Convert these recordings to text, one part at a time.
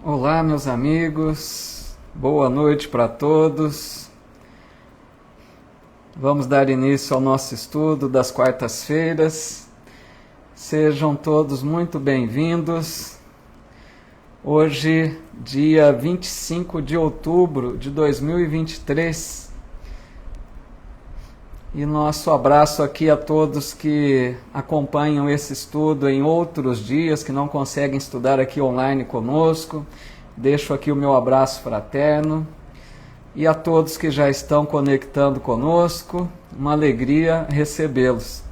Olá, meus amigos, boa noite para todos. Vamos dar início ao nosso estudo das quartas-feiras. Sejam todos muito bem-vindos. Hoje, dia 25 de outubro de 2023. E nosso abraço aqui a todos que acompanham esse estudo em outros dias, que não conseguem estudar aqui online conosco. Deixo aqui o meu abraço fraterno. E a todos que já estão conectando conosco, uma alegria recebê-los.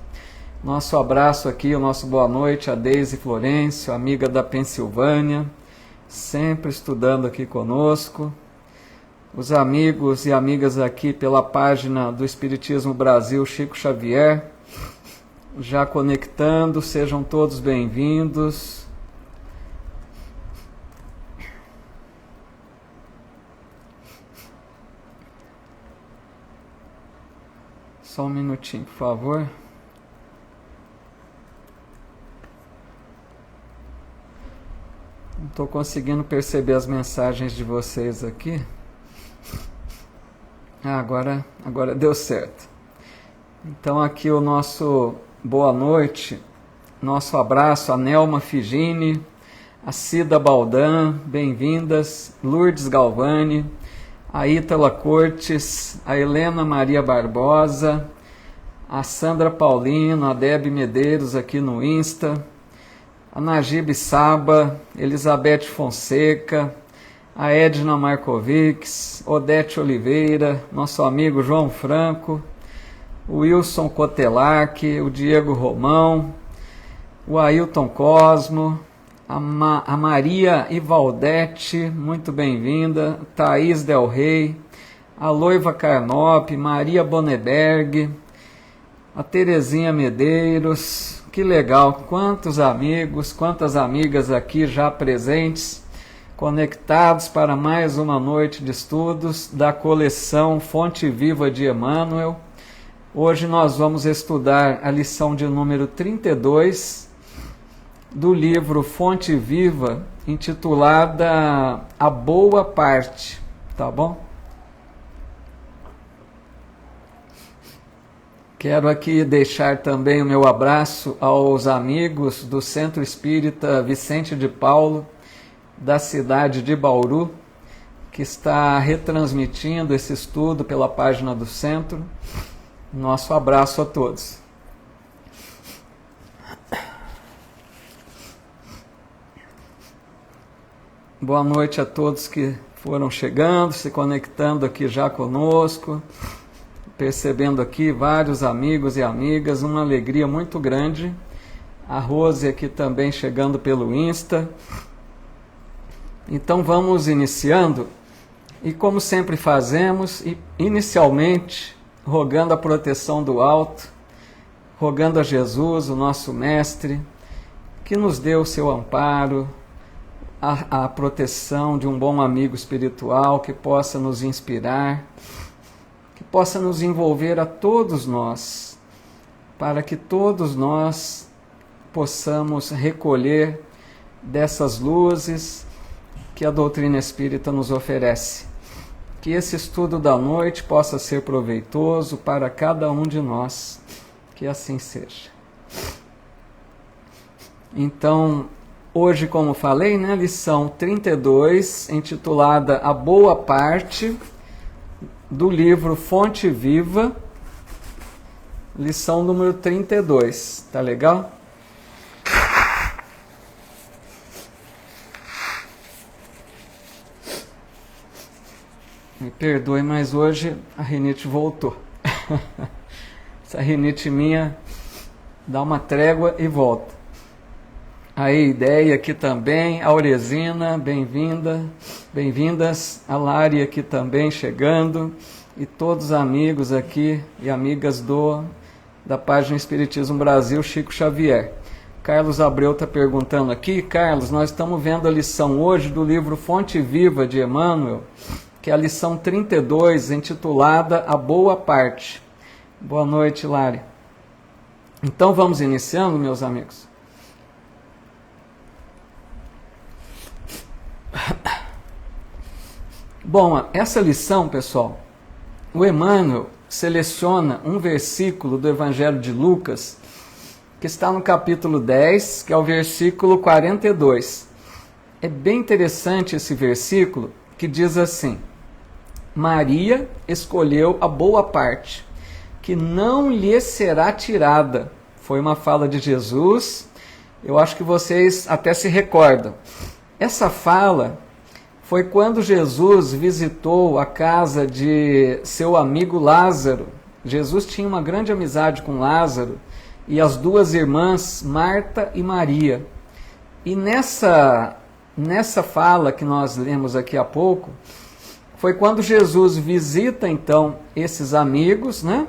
Nosso abraço aqui, o nosso boa noite a Deise Florencio, amiga da Pensilvânia, sempre estudando aqui conosco. Os amigos e amigas aqui pela página do Espiritismo Brasil, Chico Xavier, já conectando, sejam todos bem-vindos. Só um minutinho, por favor. Não estou conseguindo perceber as mensagens de vocês aqui. Agora deu certo. Então aqui o nosso boa noite, nosso abraço a Nelma Figini, a Cida Baldan, bem-vindas, Lourdes Galvani, a Ítala Cortes, a Helena Maria Barbosa, a Sandra Paulino, a Deb Medeiros aqui no Insta, a Najib Saba, Elizabeth Fonseca, a Edna Markovics, Odete Oliveira, nosso amigo João Franco, o Wilson Cotelac, o Diego Romão, o Ailton Cosmo, a Maria Ivaldete, muito bem-vinda, Thaís Del Rey, a Loiva Carnop, Maria Boneberg, a Terezinha Medeiros, que legal, quantos amigos, quantas amigas aqui já presentes, conectados para mais uma noite de estudos da coleção Fonte Viva de Emmanuel. Hoje nós vamos estudar a lição de número 32 do livro Fonte Viva, intitulada A Boa Parte, tá bom? Quero aqui deixar também o meu abraço aos amigos do Centro Espírita Vicente de Paulo, da cidade de Bauru, que está retransmitindo esse estudo pela página do centro. Nosso abraço a todos. Boa noite a todos que foram chegando, se conectando aqui já conosco, percebendo aqui vários amigos e amigas, uma alegria muito grande. A Rose aqui também chegando pelo Insta. Então vamos iniciando, e como sempre fazemos, inicialmente rogando a proteção do alto, rogando a Jesus, o nosso Mestre, que nos dê o seu amparo, a proteção de um bom amigo espiritual que possa nos inspirar, que possa nos envolver a todos nós, para que todos nós possamos recolher dessas luzes que a doutrina espírita nos oferece. Que esse estudo da noite possa ser proveitoso para cada um de nós. Que assim seja. Então, hoje, como falei, né, lição 32, intitulada A Boa Parte, do livro Fonte Viva, lição número 32. Tá legal? Me perdoe, mas hoje a rinite voltou. Essa rinite minha dá uma trégua e volta. Aí, Ideia aqui também, a Auresina, bem-vinda, bem-vindas, a Lari aqui também chegando, e todos os amigos aqui e amigas da página Espiritismo Brasil, Chico Xavier. Carlos Abreu está perguntando aqui, Carlos, nós estamos vendo a lição hoje do livro Fonte Viva de Emmanuel, que é a lição 32, intitulada A Boa Parte. Boa noite, Lari. Então vamos iniciando, meus amigos. Bom, essa lição, pessoal, o Emmanuel seleciona um versículo do Evangelho de Lucas, que está no capítulo 10, que é o versículo 42. É bem interessante esse versículo, que diz assim: Maria escolheu a boa parte, que não lhe será tirada. Foi uma fala de Jesus, eu acho que vocês até se recordam. Essa fala foi quando Jesus visitou a casa de seu amigo Lázaro. Jesus tinha uma grande amizade com Lázaro e as duas irmãs, Marta e Maria. E nessa fala que nós lemos aqui há pouco, foi quando Jesus visita então esses amigos, né?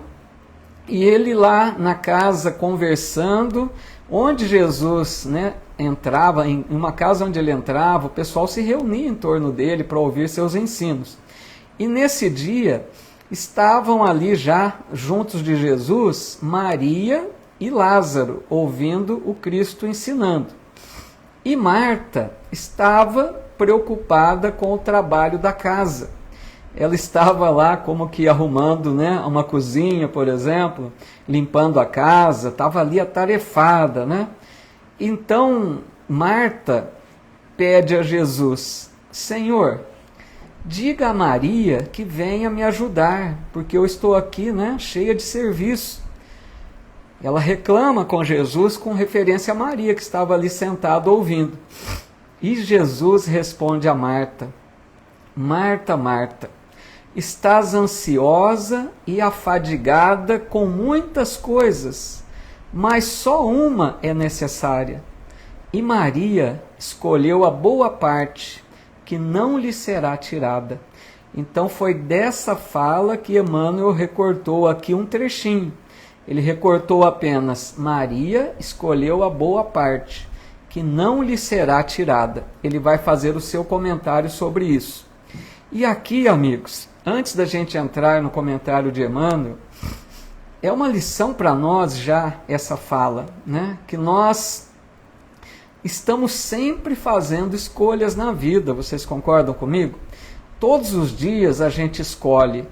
E ele lá na casa conversando, onde Jesus, né, entrava, em uma casa onde ele entrava, o pessoal se reunia em torno dele para ouvir seus ensinos. E nesse dia estavam ali já juntos de Jesus, Maria e Lázaro, ouvindo o Cristo ensinando. E Marta estava preocupada com o trabalho da casa. Ela estava lá como que arrumando, né, uma cozinha, por exemplo, limpando a casa, estava ali atarefada, né? Então Marta pede a Jesus: Senhor, diga a Maria que venha me ajudar, porque eu estou aqui, né, cheia de serviço. Ela reclama com Jesus com referência a Maria, que estava ali sentada ouvindo. E Jesus responde a Marta: Marta, Marta, estás ansiosa e afadigada com muitas coisas, mas só uma é necessária. E Maria escolheu a boa parte, que não lhe será tirada. Então foi dessa fala que Emmanuel recortou aqui um trechinho. Ele recortou apenas: Maria escolheu a boa parte, que não lhe será tirada. Ele vai fazer o seu comentário sobre isso. E aqui, amigos, antes da gente entrar no comentário de Emmanuel, é uma lição para nós já essa fala, né? Que nós estamos sempre fazendo escolhas na vida, vocês concordam comigo? Todos os dias a gente escolhe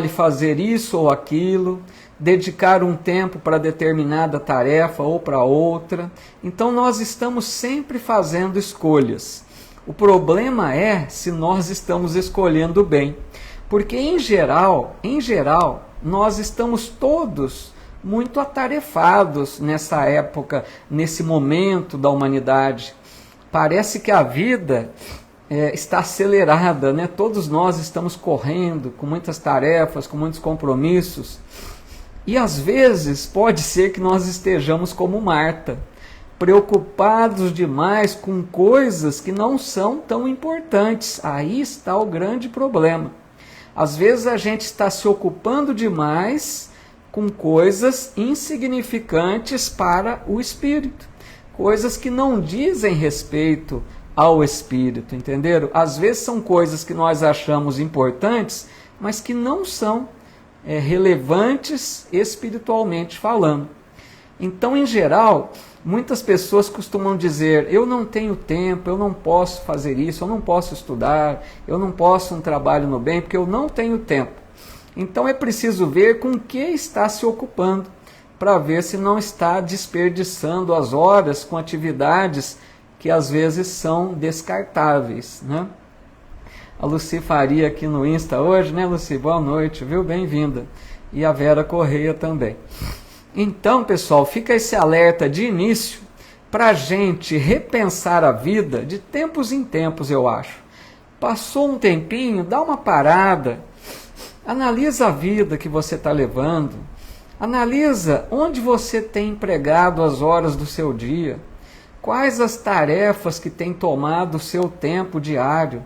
fazer isso ou aquilo, dedicar um tempo para determinada tarefa ou para outra. Então nós estamos sempre fazendo escolhas. O problema é se nós estamos escolhendo bem, porque em geral, nós estamos todos muito atarefados nessa época, nesse momento da humanidade. Parece que a vida está acelerada, né? Todos nós estamos correndo com muitas tarefas, com muitos compromissos. E às vezes pode ser que nós estejamos como Marta, preocupados demais com coisas que não são tão importantes. Aí está o grande problema. Às vezes a gente está se ocupando demais com coisas insignificantes para o espírito, coisas que não dizem respeito ao espírito, entenderam? Às vezes são coisas que nós achamos importantes, mas que não são relevantes espiritualmente falando. Então, em geral, muitas pessoas costumam dizer: eu não tenho tempo, eu não posso fazer isso, eu não posso estudar, eu não posso um trabalho no bem, porque eu não tenho tempo. Então é preciso ver com o que está se ocupando, para ver se não está desperdiçando as horas com atividades que às vezes são descartáveis, né? A Luci Faria aqui no Insta hoje, né, Luci? Boa noite, viu? Bem-vinda. E a Vera Correia também. Então, pessoal, fica esse alerta de início para a gente repensar a vida de tempos em tempos, eu acho. Passou um tempinho, dá uma parada, analisa a vida que você está levando, analisa onde você tem empregado as horas do seu dia, quais as tarefas que têm tomado o seu tempo diário,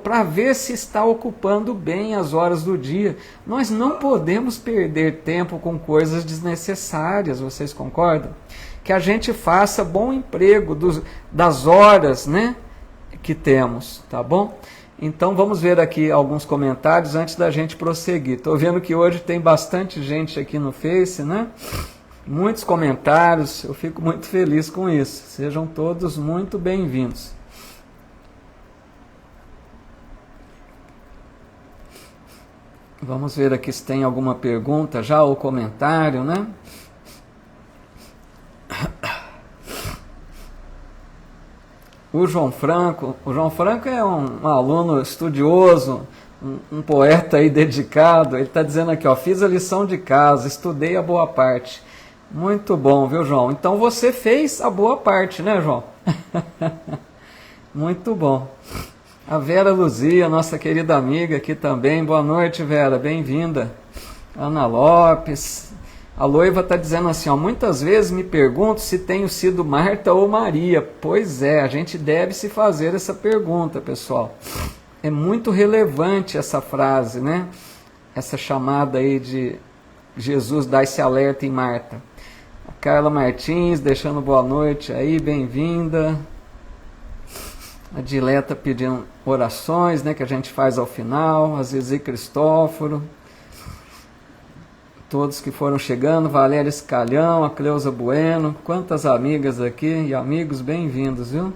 para ver se está ocupando bem as horas do dia. Nós não podemos perder tempo com coisas desnecessárias, vocês concordam? Que a gente faça bom emprego das horas, né, que temos, tá bom? Então vamos ver aqui alguns comentários antes da gente prosseguir. Estou vendo que hoje tem bastante gente aqui no Face, né? Muitos comentários, eu fico muito feliz com isso. Sejam todos muito bem-vindos. Vamos ver aqui se tem alguma pergunta já ou comentário, né? O João Franco é um aluno estudioso, um poeta aí dedicado. Ele está dizendo aqui, ó, fiz a lição de casa, estudei a boa parte. Muito bom, viu, João? Então você fez a boa parte, né, João? Muito bom. A Vera Luzia, nossa querida amiga aqui também. Boa noite, Vera, bem-vinda. Ana Lopes. A Loiva está dizendo assim, ó, muitas vezes me pergunto se tenho sido Marta ou Maria. Pois é, a gente deve se fazer essa pergunta, pessoal. É muito relevante essa frase, né? Essa chamada aí de Jesus dá esse alerta em Marta. A Carla Martins deixando boa noite aí, bem-vinda. A Dileta pedindo orações, né, que a gente faz ao final. A Zizi Cristóforo. Todos que foram chegando. Valéria Escalhão, a Cleusa Bueno. Quantas amigas aqui e amigos, bem-vindos, viu?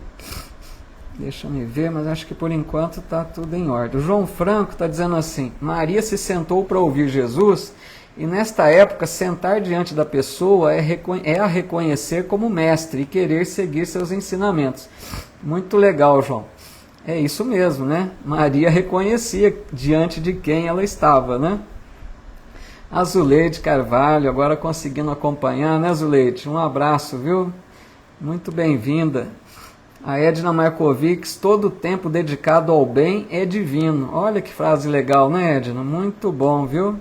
Deixa eu ver, mas acho que por enquanto está tudo em ordem. O João Franco está dizendo assim, Maria se sentou para ouvir Jesus e nesta época sentar diante da pessoa é a reconhecer como mestre e querer seguir seus ensinamentos. Muito legal, João. É isso mesmo, né? Maria reconhecia diante de quem ela estava, né? A Zuleide Carvalho, agora conseguindo acompanhar, né, Zuleide? Um abraço, viu? Muito bem-vinda. A Edna Markovics, todo o tempo dedicado ao bem é divino. Olha que frase legal, né, Edna? Muito bom, viu?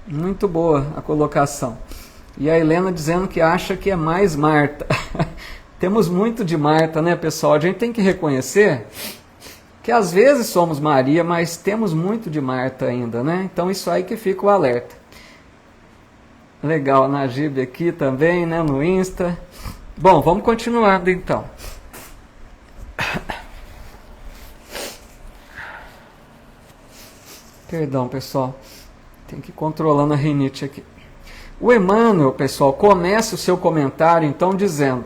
Muito boa a colocação. E a Helena dizendo que acha que é mais Marta. Temos muito de Marta, né, pessoal? A gente tem que reconhecer que às vezes somos Maria, mas temos muito de Marta ainda, né? Então isso aí que fica o alerta. Legal, a Najib aqui também, né, no Insta. Bom, vamos continuando então. Perdão, pessoal. Tem que ir controlando a rinite aqui. O Emmanuel, pessoal, começa o seu comentário então dizendo: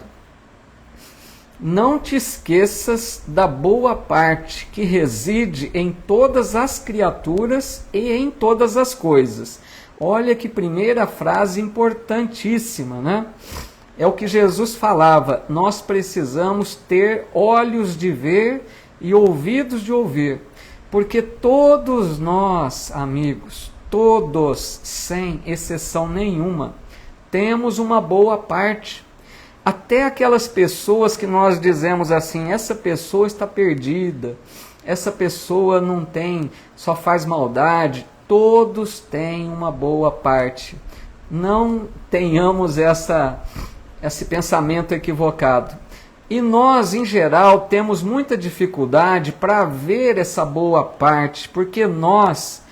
não te esqueças da boa parte que reside em todas as criaturas e em todas as coisas. Olha que primeira frase importantíssima, né? É o que Jesus falava, nós precisamos ter olhos de ver e ouvidos de ouvir, porque todos nós, amigos, todos, sem exceção nenhuma, temos uma boa parte. Até aquelas pessoas que nós dizemos assim, essa pessoa está perdida, essa pessoa não tem, só faz maldade, todos têm uma boa parte. Não tenhamos esse pensamento equivocado. E nós, em geral, temos muita dificuldade para ver essa boa parte, porque nós,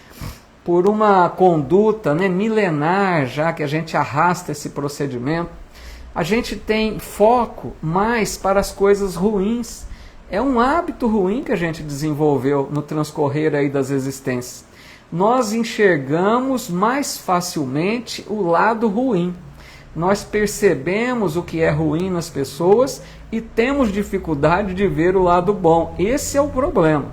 por uma conduta, né, milenar, já que a gente arrasta esse procedimento, a gente tem foco mais para as coisas ruins. É um hábito ruim que a gente desenvolveu no transcorrer aí das existências. Nós enxergamos mais facilmente o lado ruim. Nós percebemos o que é ruim nas pessoas e temos dificuldade de ver o lado bom. Esse é o problema.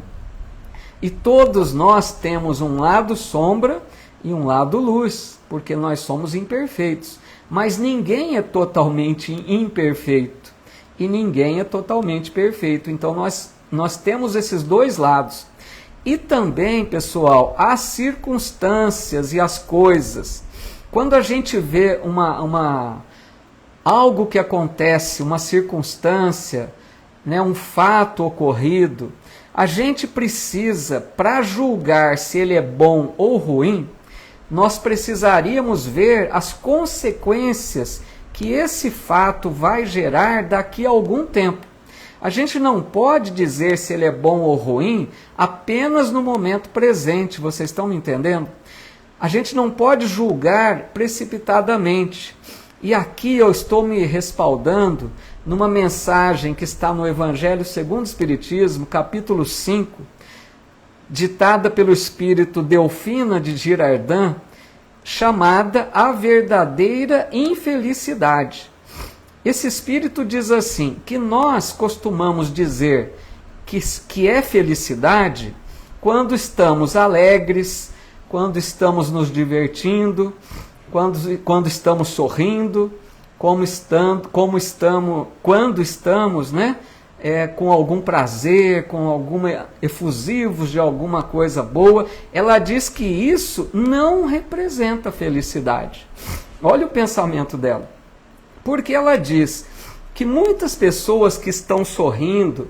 E todos nós temos um lado sombra e um lado luz, porque nós somos imperfeitos. Mas ninguém é totalmente imperfeito e ninguém é totalmente perfeito. Então nós temos esses dois lados. E também, pessoal, as circunstâncias e as coisas. Quando a gente vê algo que acontece, uma circunstância, né, um fato ocorrido, a gente precisa, para julgar se ele é bom ou ruim, nós precisaríamos ver as consequências que esse fato vai gerar daqui a algum tempo. A gente não pode dizer se ele é bom ou ruim apenas no momento presente, vocês estão me entendendo? A gente não pode julgar precipitadamente. E aqui eu estou me respaldando numa mensagem que está no Evangelho segundo o Espiritismo, capítulo 5, ditada pelo espírito Delfina de Girardin, chamada A Verdadeira Infelicidade. Esse espírito diz assim, que nós costumamos dizer que é felicidade quando estamos alegres, quando estamos nos divertindo, quando estamos sorrindo, quando estamos, né, com algum prazer, efusivos de alguma coisa boa. Ela diz que isso não representa felicidade. Olha o pensamento dela. Porque ela diz que muitas pessoas que estão sorrindo,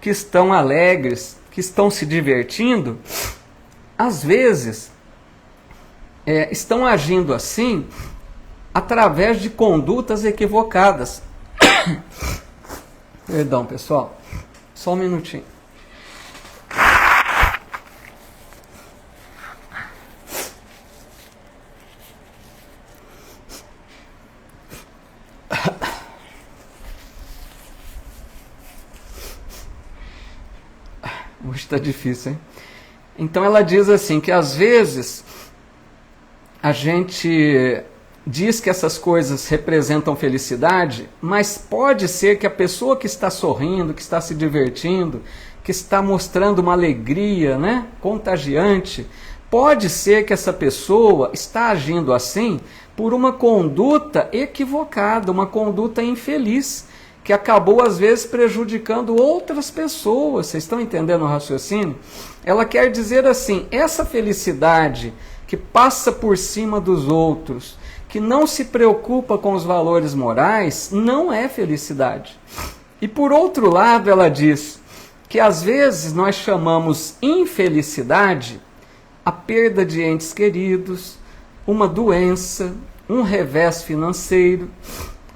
que estão alegres, que estão se divertindo, às vezes estão agindo assim através de condutas equivocadas. Perdão, pessoal. Só um minutinho. Hoje está difícil, hein? Então ela diz assim, que às vezes a gente diz que essas coisas representam felicidade, mas pode ser que a pessoa que está sorrindo, que está se divertindo, que está mostrando uma alegria, né, contagiante, pode ser que essa pessoa está agindo assim por uma conduta equivocada, uma conduta infeliz, que acabou às vezes prejudicando outras pessoas. Vocês estão entendendo o raciocínio? Ela quer dizer assim, essa felicidade que passa por cima dos outros, que não se preocupa com os valores morais, não é felicidade. E por outro lado, ela diz que às vezes nós chamamos infelicidade a perda de entes queridos, uma doença, um revés financeiro.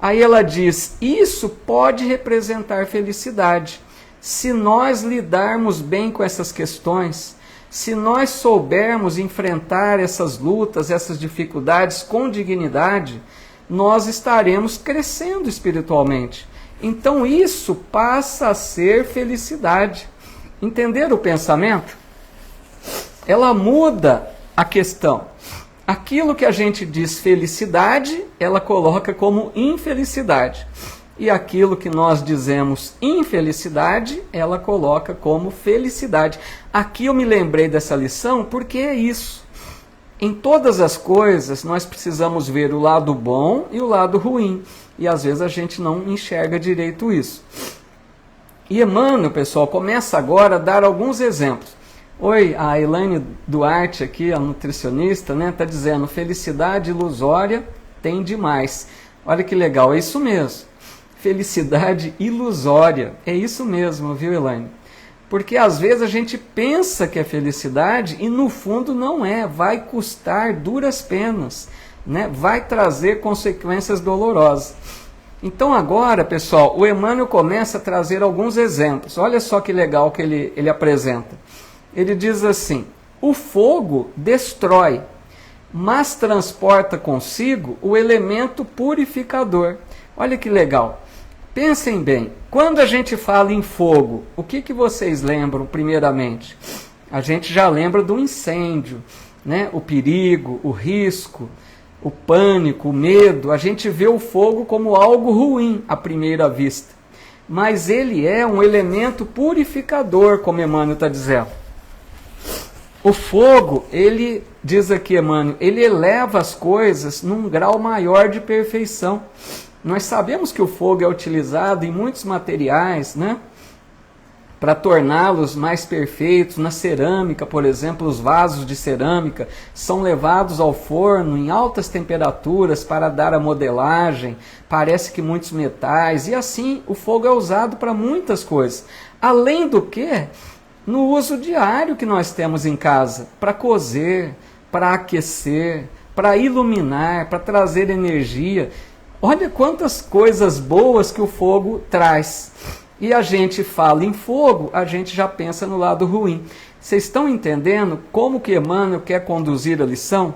Aí ela diz, isso pode representar felicidade, se nós lidarmos bem com essas questões, se nós soubermos enfrentar essas lutas, essas dificuldades com dignidade, nós estaremos crescendo espiritualmente. Então isso passa a ser felicidade. Entenderam o pensamento? Ela muda a questão. Aquilo que a gente diz felicidade, ela coloca como infelicidade. E aquilo que nós dizemos infelicidade, ela coloca como felicidade. Aqui eu me lembrei dessa lição porque é isso. Em todas as coisas, nós precisamos ver o lado bom e o lado ruim. E às vezes a gente não enxerga direito isso. E Emmanuel, pessoal, começa agora a dar alguns exemplos. Oi, a Elaine Duarte aqui, a nutricionista, né, tá dizendo, felicidade ilusória tem demais. Olha que legal, é isso mesmo. Felicidade ilusória, é isso mesmo, viu, Elaine? Porque às vezes a gente pensa que é felicidade e no fundo não é, vai custar duras penas, né? Vai trazer consequências dolorosas. Então agora, pessoal, o Emmanuel começa a trazer alguns exemplos. Olha só que legal que ele apresenta. Ele diz assim, o fogo destrói, mas transporta consigo o elemento purificador. Olha que legal. Pensem bem, quando a gente fala em fogo, o que vocês lembram primeiramente? A gente já lembra do incêndio, né? O perigo, o risco, o pânico, o medo. A gente vê o fogo como algo ruim à primeira vista. Mas ele é um elemento purificador, como Emmanuel está dizendo. O fogo, ele, diz aqui Emmanuel, ele eleva as coisas num grau maior de perfeição. Nós sabemos que o fogo é utilizado em muitos materiais, né? Para torná-los mais perfeitos. Na cerâmica, por exemplo, os vasos de cerâmica são levados ao forno em altas temperaturas para dar a modelagem. Parece que muitos metais. E assim, o fogo é usado para muitas coisas. Além do que, no uso diário que nós temos em casa, para cozer, para aquecer, para iluminar, para trazer energia. Olha quantas coisas boas que o fogo traz. E a gente fala em fogo, a gente já pensa no lado ruim. Vocês estão entendendo como que Emmanuel quer conduzir a lição?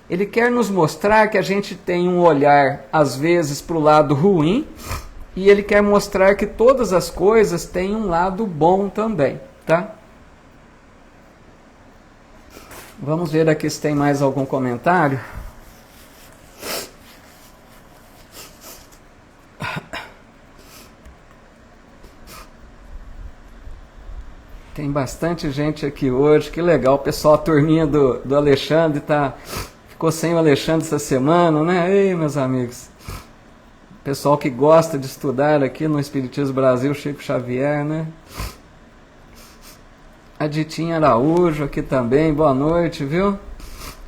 Ele quer nos mostrar que a gente tem um olhar, às vezes, para o lado ruim, e ele quer mostrar que todas as coisas têm um lado bom também. Tá? Vamos ver aqui se tem mais algum comentário. Tem bastante gente aqui hoje, que legal. O pessoal, a turminha do Alexandre ficou sem o Alexandre essa semana, né? Ei, meus amigos. Pessoal que gosta de estudar aqui no Espiritismo Brasil, Chico Xavier, né? A Ditinha Araújo aqui também, boa noite, viu?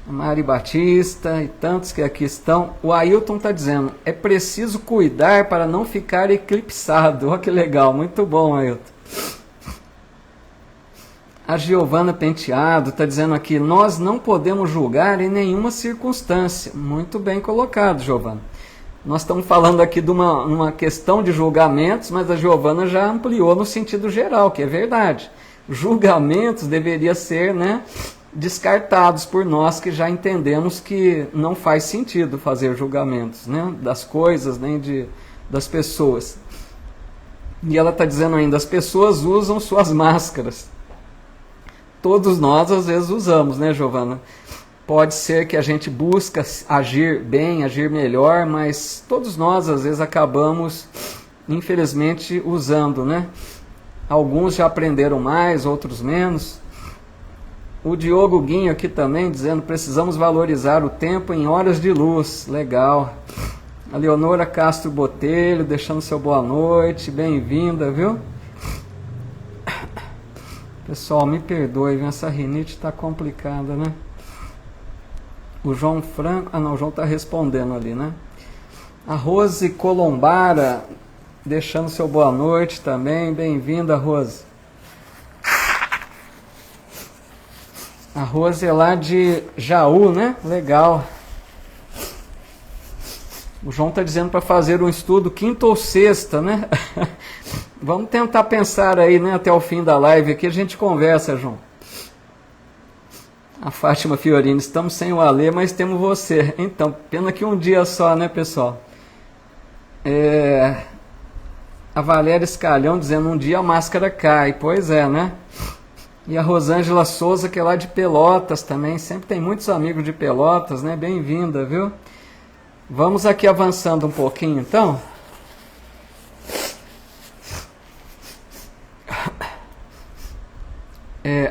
A Mari Batista e tantos que aqui estão. O Ailton está dizendo, é preciso cuidar para não ficar eclipsado. Olha que legal, muito bom, Ailton. A Giovana Penteado está dizendo aqui, nós não podemos julgar em nenhuma circunstância. Muito bem colocado, Giovana. Nós estamos falando aqui de uma questão de julgamentos, mas a Giovana já ampliou no sentido geral, que é verdade. Julgamentos deveriam ser, né, descartados por nós que já entendemos que não faz sentido fazer julgamentos, né, das coisas, nem das pessoas. E ela está dizendo ainda, as pessoas usam suas máscaras. Todos nós às vezes usamos, né, Giovana? Pode ser que a gente busca agir bem, agir melhor, mas todos nós às vezes acabamos, infelizmente, usando, né? Alguns já aprenderam mais, outros menos. O Diogo Guinho aqui também dizendo, precisamos valorizar o tempo em horas de luz. Legal. A Leonora Castro Botelho, deixando seu boa noite, bem-vinda, viu? Pessoal, me perdoe, essa rinite está complicada, né? O João Franco... Ah, não, o João está respondendo ali, né? A Rose Colombara, deixando seu boa noite também. Bem-vinda, Rose. A Rose é lá de Jaú, né? Legal. O João está dizendo para fazer um estudo quinta ou sexta, né? Vamos tentar pensar aí, né? Até o fim da live aqui a gente conversa, João. A Fátima Fiorini, estamos sem o Alê, mas temos você. Então, pena que um dia só, né, pessoal? A Valéria Escalhão dizendo, um dia a máscara cai. Pois é, né? E a Rosângela Souza, que é lá de Pelotas também. Sempre tem muitos amigos de Pelotas, né? Bem-vinda, viu? Vamos aqui avançando um pouquinho, então.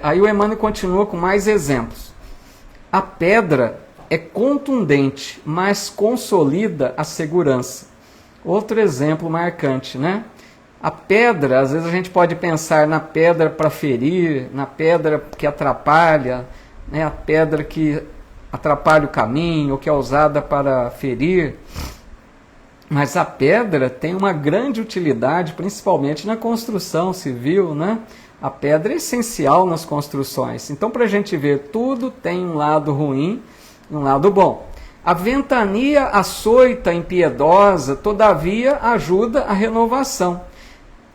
Aí o Emmanuel continua com mais exemplos. A pedra é contundente, mas consolida a segurança. Outro exemplo marcante, né? A pedra, às vezes a gente pode pensar na pedra para ferir, na pedra que atrapalha, né? A pedra que atrapalha o caminho, ou que é usada para ferir. Mas a pedra tem uma grande utilidade, principalmente na construção civil, né? A pedra é essencial nas construções. Então, para a gente ver, tudo tem um lado ruim e um lado bom. A ventania açoita, impiedosa, todavia ajuda a renovação.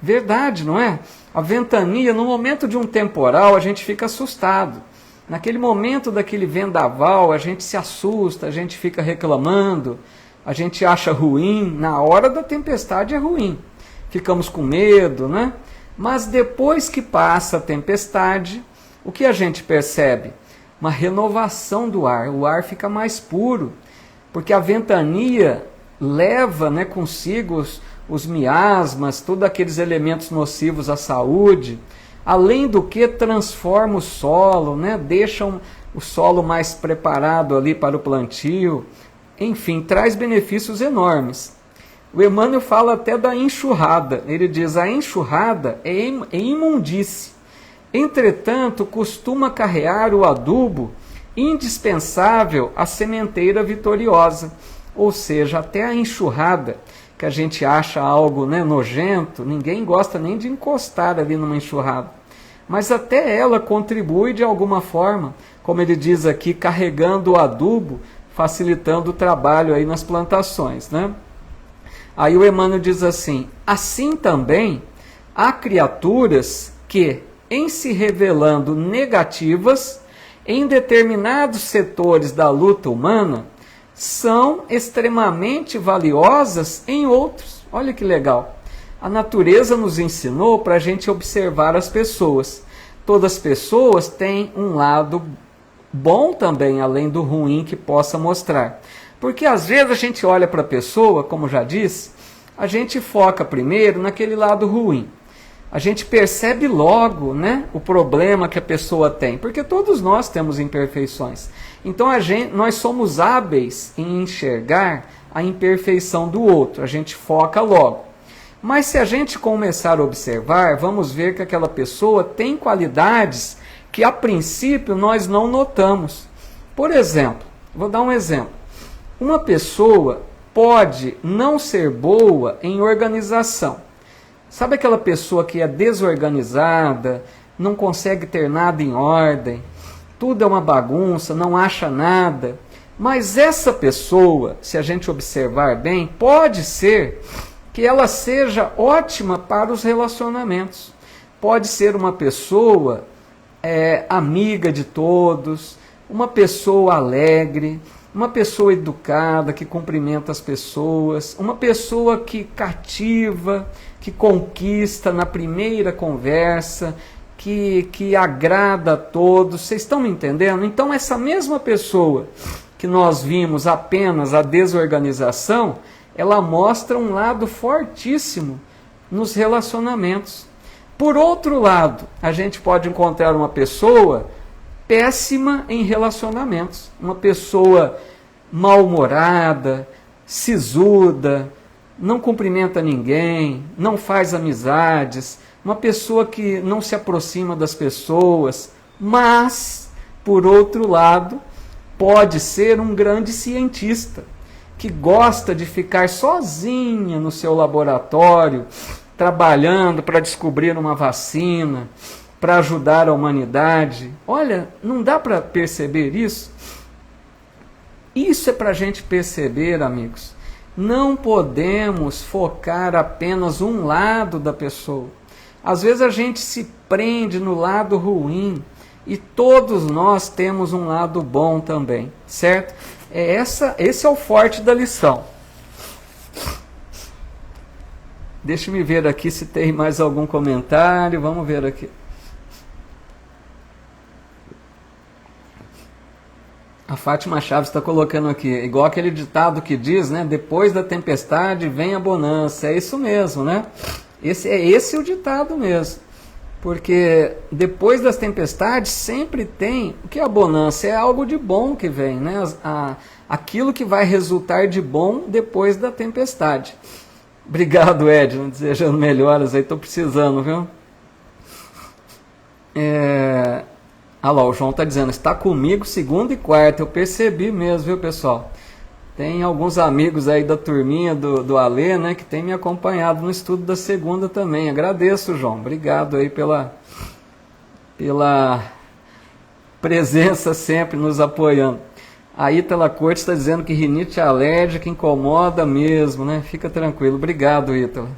Verdade, não é? A ventania, no momento de um temporal, a gente fica assustado. Naquele momento daquele vendaval, a gente se assusta, a gente fica reclamando, a gente acha ruim. Na hora da tempestade é ruim. Ficamos com medo, né? Mas depois que passa a tempestade, o que a gente percebe? Uma renovação do ar. O ar fica mais puro, porque a ventania leva, né, consigo os miasmas, todos aqueles elementos nocivos à saúde. Além do que, transforma o solo, né, deixa o solo mais preparado ali para o plantio. Enfim, traz benefícios enormes. O Emmanuel fala até da enxurrada. Ele diz, a enxurrada é imundície. Entretanto, costuma carrear o adubo indispensável à sementeira vitoriosa. Ou seja, até a enxurrada, que a gente acha algo, né, nojento, ninguém gosta nem de encostar ali numa enxurrada. Mas até ela contribui de alguma forma, como ele diz aqui, carregando o adubo, facilitando o trabalho aí nas plantações, né? Aí o Emmanuel diz assim, assim também há criaturas que, em se revelando negativas, em determinados setores da luta humana, são extremamente valiosas em outros. Olha que legal. A natureza nos ensinou para a gente observar as pessoas. Todas as pessoas têm um lado bom também, além do ruim que possa mostrar. Porque às vezes a gente olha para a pessoa, como já disse, a gente foca primeiro naquele lado ruim. a gente percebe logo, né, o problema que a pessoa tem, porque todos nós temos imperfeições. Então nós somos hábeis em enxergar a imperfeição do outro, a gente foca logo. Mas se a gente começar a observar, vamos ver que aquela pessoa tem qualidades que a princípio nós não notamos. Por exemplo, vou dar um exemplo. Uma pessoa pode não ser boa em organização. Sabe aquela pessoa que é desorganizada, não consegue ter nada em ordem, tudo é uma bagunça, não acha nada? Mas essa pessoa, se a gente observar bem, pode ser que ela seja ótima para os relacionamentos. Pode ser uma pessoa amiga de todos, uma pessoa alegre, uma pessoa educada, que cumprimenta as pessoas, uma pessoa que cativa, que conquista na primeira conversa, que agrada a todos. Vocês estão me entendendo? Então essa mesma pessoa que nós vimos apenas a desorganização, ela mostra um lado fortíssimo nos relacionamentos. Por outro lado, a gente pode encontrar uma pessoa péssima em relacionamentos, uma pessoa mal-humorada, sisuda, não cumprimenta ninguém, não faz amizades, uma pessoa que não se aproxima das pessoas, mas, por outro lado, pode ser um grande cientista, que gosta de ficar sozinha no seu laboratório, trabalhando para descobrir uma vacina, para ajudar a humanidade. Olha, não dá para perceber isso? Isso é para a gente perceber, amigos. Não podemos focar apenas um lado da pessoa. Às vezes a gente se prende no lado ruim e todos nós temos um lado bom também, certo? Esse é o forte da lição. Deixa eu ver aqui se tem mais algum comentário. Vamos ver aqui. A Fátima Chaves está colocando aqui, igual aquele ditado que diz, né? Depois da tempestade vem a bonança. É isso mesmo, né? Esse é o ditado mesmo. Porque depois das tempestades sempre tem... O que é a bonança? É algo de bom que vem, né? Aquilo que vai resultar de bom depois da tempestade. Obrigado, Edson, desejando melhoras aí, estou precisando, viu? Olha lá, o João está dizendo, está comigo segunda e quarta, eu percebi mesmo, viu, pessoal? Tem alguns amigos aí da turminha do Alê, né, que tem me acompanhado no estudo da segunda também. Agradeço, João, obrigado aí pela presença sempre nos apoiando. A Ítala Cortes está dizendo que rinite alérgica incomoda mesmo, né? Fica tranquilo. Obrigado, Ítala.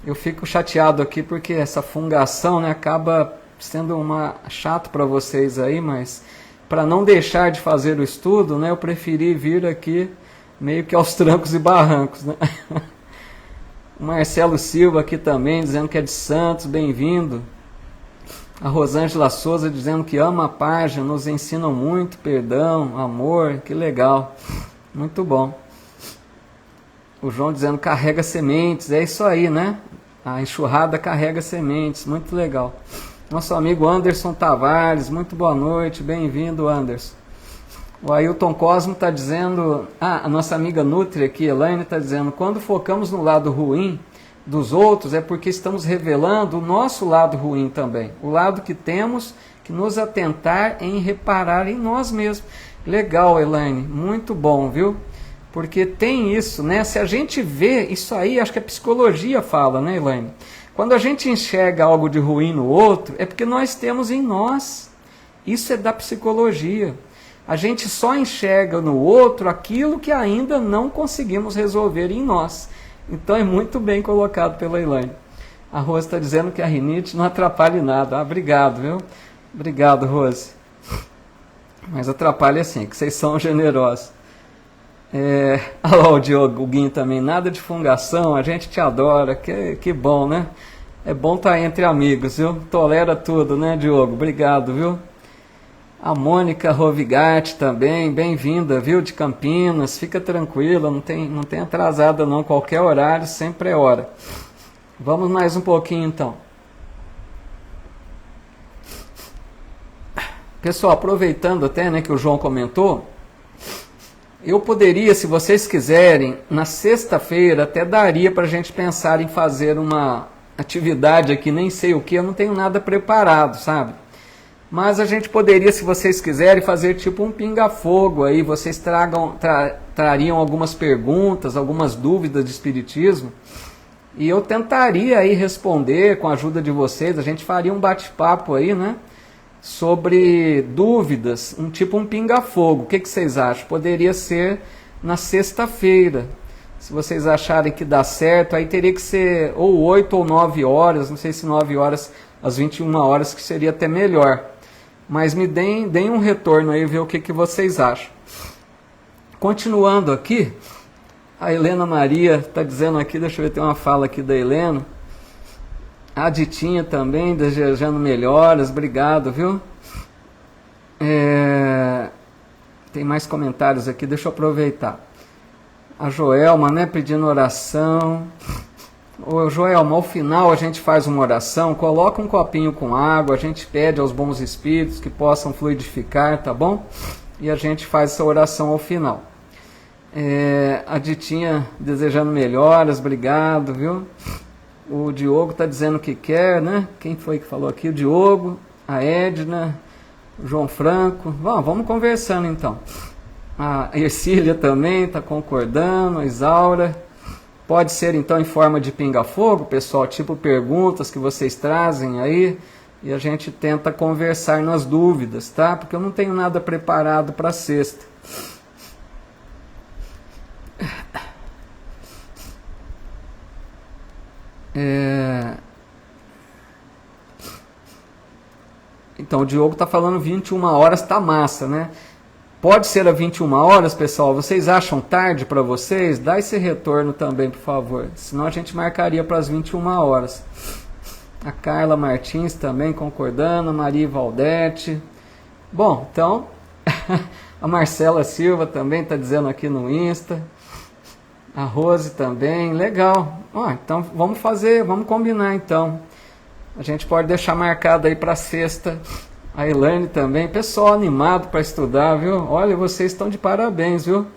Eu fico chateado aqui porque essa fungação, né, acaba sendo chato para vocês aí, mas para não deixar de fazer o estudo, né, eu preferi vir aqui meio que aos trancos e barrancos, né? O Marcelo Silva aqui também, dizendo que é de Santos, bem-vindo. A Rosângela Souza dizendo que ama a página, nos ensinam muito, perdão, amor, que legal, muito bom. O João dizendo carrega sementes, é isso aí, né? A enxurrada carrega sementes, muito legal. Nosso amigo Anderson Tavares, muito boa noite, bem-vindo, Anderson. O Ailton Cosmo está dizendo, a nossa amiga Nutri aqui, Elaine, está dizendo, quando focamos no lado ruim dos outros é porque estamos revelando o nosso lado ruim também, o lado que temos que nos atentar em reparar em nós mesmos. Legal, Elaine, muito bom, viu? Porque tem isso, né? Se a gente vê isso aí, acho que a psicologia fala, né, Elaine? Quando a gente enxerga algo de ruim no outro, é porque nós temos em nós. Isso é da psicologia. A gente só enxerga no outro aquilo que ainda não conseguimos resolver em nós. Então é muito bem colocado pela Elaine. A Rose está dizendo que a rinite não atrapalha em nada. Ah, obrigado, viu? Obrigado, Rose. Mas atrapalha sim, que vocês são generosos. Olha lá o Diogo Guinho também, nada de fungação, a gente te adora, que bom, né? É bom estar entre amigos, viu? Tolera tudo, né, Diogo? Obrigado, viu? A Mônica Rovigatti também, bem-vinda, viu? De Campinas, fica tranquila, não tem atrasada não, qualquer horário, sempre é hora. Vamos mais um pouquinho então. Pessoal, aproveitando até, né, que o João comentou, eu poderia, se vocês quiserem, na sexta-feira até daria para a gente pensar em fazer uma atividade aqui, nem sei o que, eu não tenho nada preparado, sabe? Mas a gente poderia, se vocês quiserem, fazer tipo um pinga-fogo aí, vocês trariam algumas perguntas, algumas dúvidas de espiritismo, e eu tentaria aí responder com a ajuda de vocês, a gente faria um bate-papo aí, né? Sobre dúvidas, tipo um pinga-fogo. O que vocês acham? Poderia ser na sexta-feira. Se vocês acharem que dá certo, aí teria que ser ou 8 ou 9 horas, não sei se 9 horas às 21 horas, que seria até melhor. Mas me deem um retorno aí, ver o que vocês acham. Continuando aqui, a Helena Maria está dizendo aqui, deixa eu ver, tem uma fala aqui da Helena. A Ditinha também, desejando melhoras, obrigado, viu? Tem mais comentários aqui, deixa eu aproveitar. A Joelma, né, pedindo oração. Ô Joelma, ao final a gente faz uma oração, coloca um copinho com água, a gente pede aos bons espíritos que possam fluidificar, tá bom? E a gente faz essa oração ao final. A Ditinha desejando melhoras, obrigado, viu? O Diogo está dizendo que quer, né? Quem foi que falou aqui? O Diogo, a Edna, o João Franco. Bom, vamos conversando então. A Ercília também está concordando, a Isaura. Pode ser então em forma de pinga-fogo, pessoal, tipo perguntas que vocês trazem aí. E a gente tenta conversar nas dúvidas, tá? Porque eu não tenho nada preparado para sexta. Então o Diogo está falando 21 horas, tá massa, né? Pode ser a 21 horas, pessoal? Vocês acham tarde para vocês? Dá esse retorno também, por favor. Senão a gente marcaria para as 21 horas. A Carla Martins também concordando, a Maria Valdete. Bom, então a Marcela Silva também está dizendo aqui no Insta. A Rose também, legal. Então vamos combinar então. A gente pode deixar marcado aí para sexta. A Elaine também, pessoal animado para estudar, viu? Olha, vocês estão de parabéns, viu?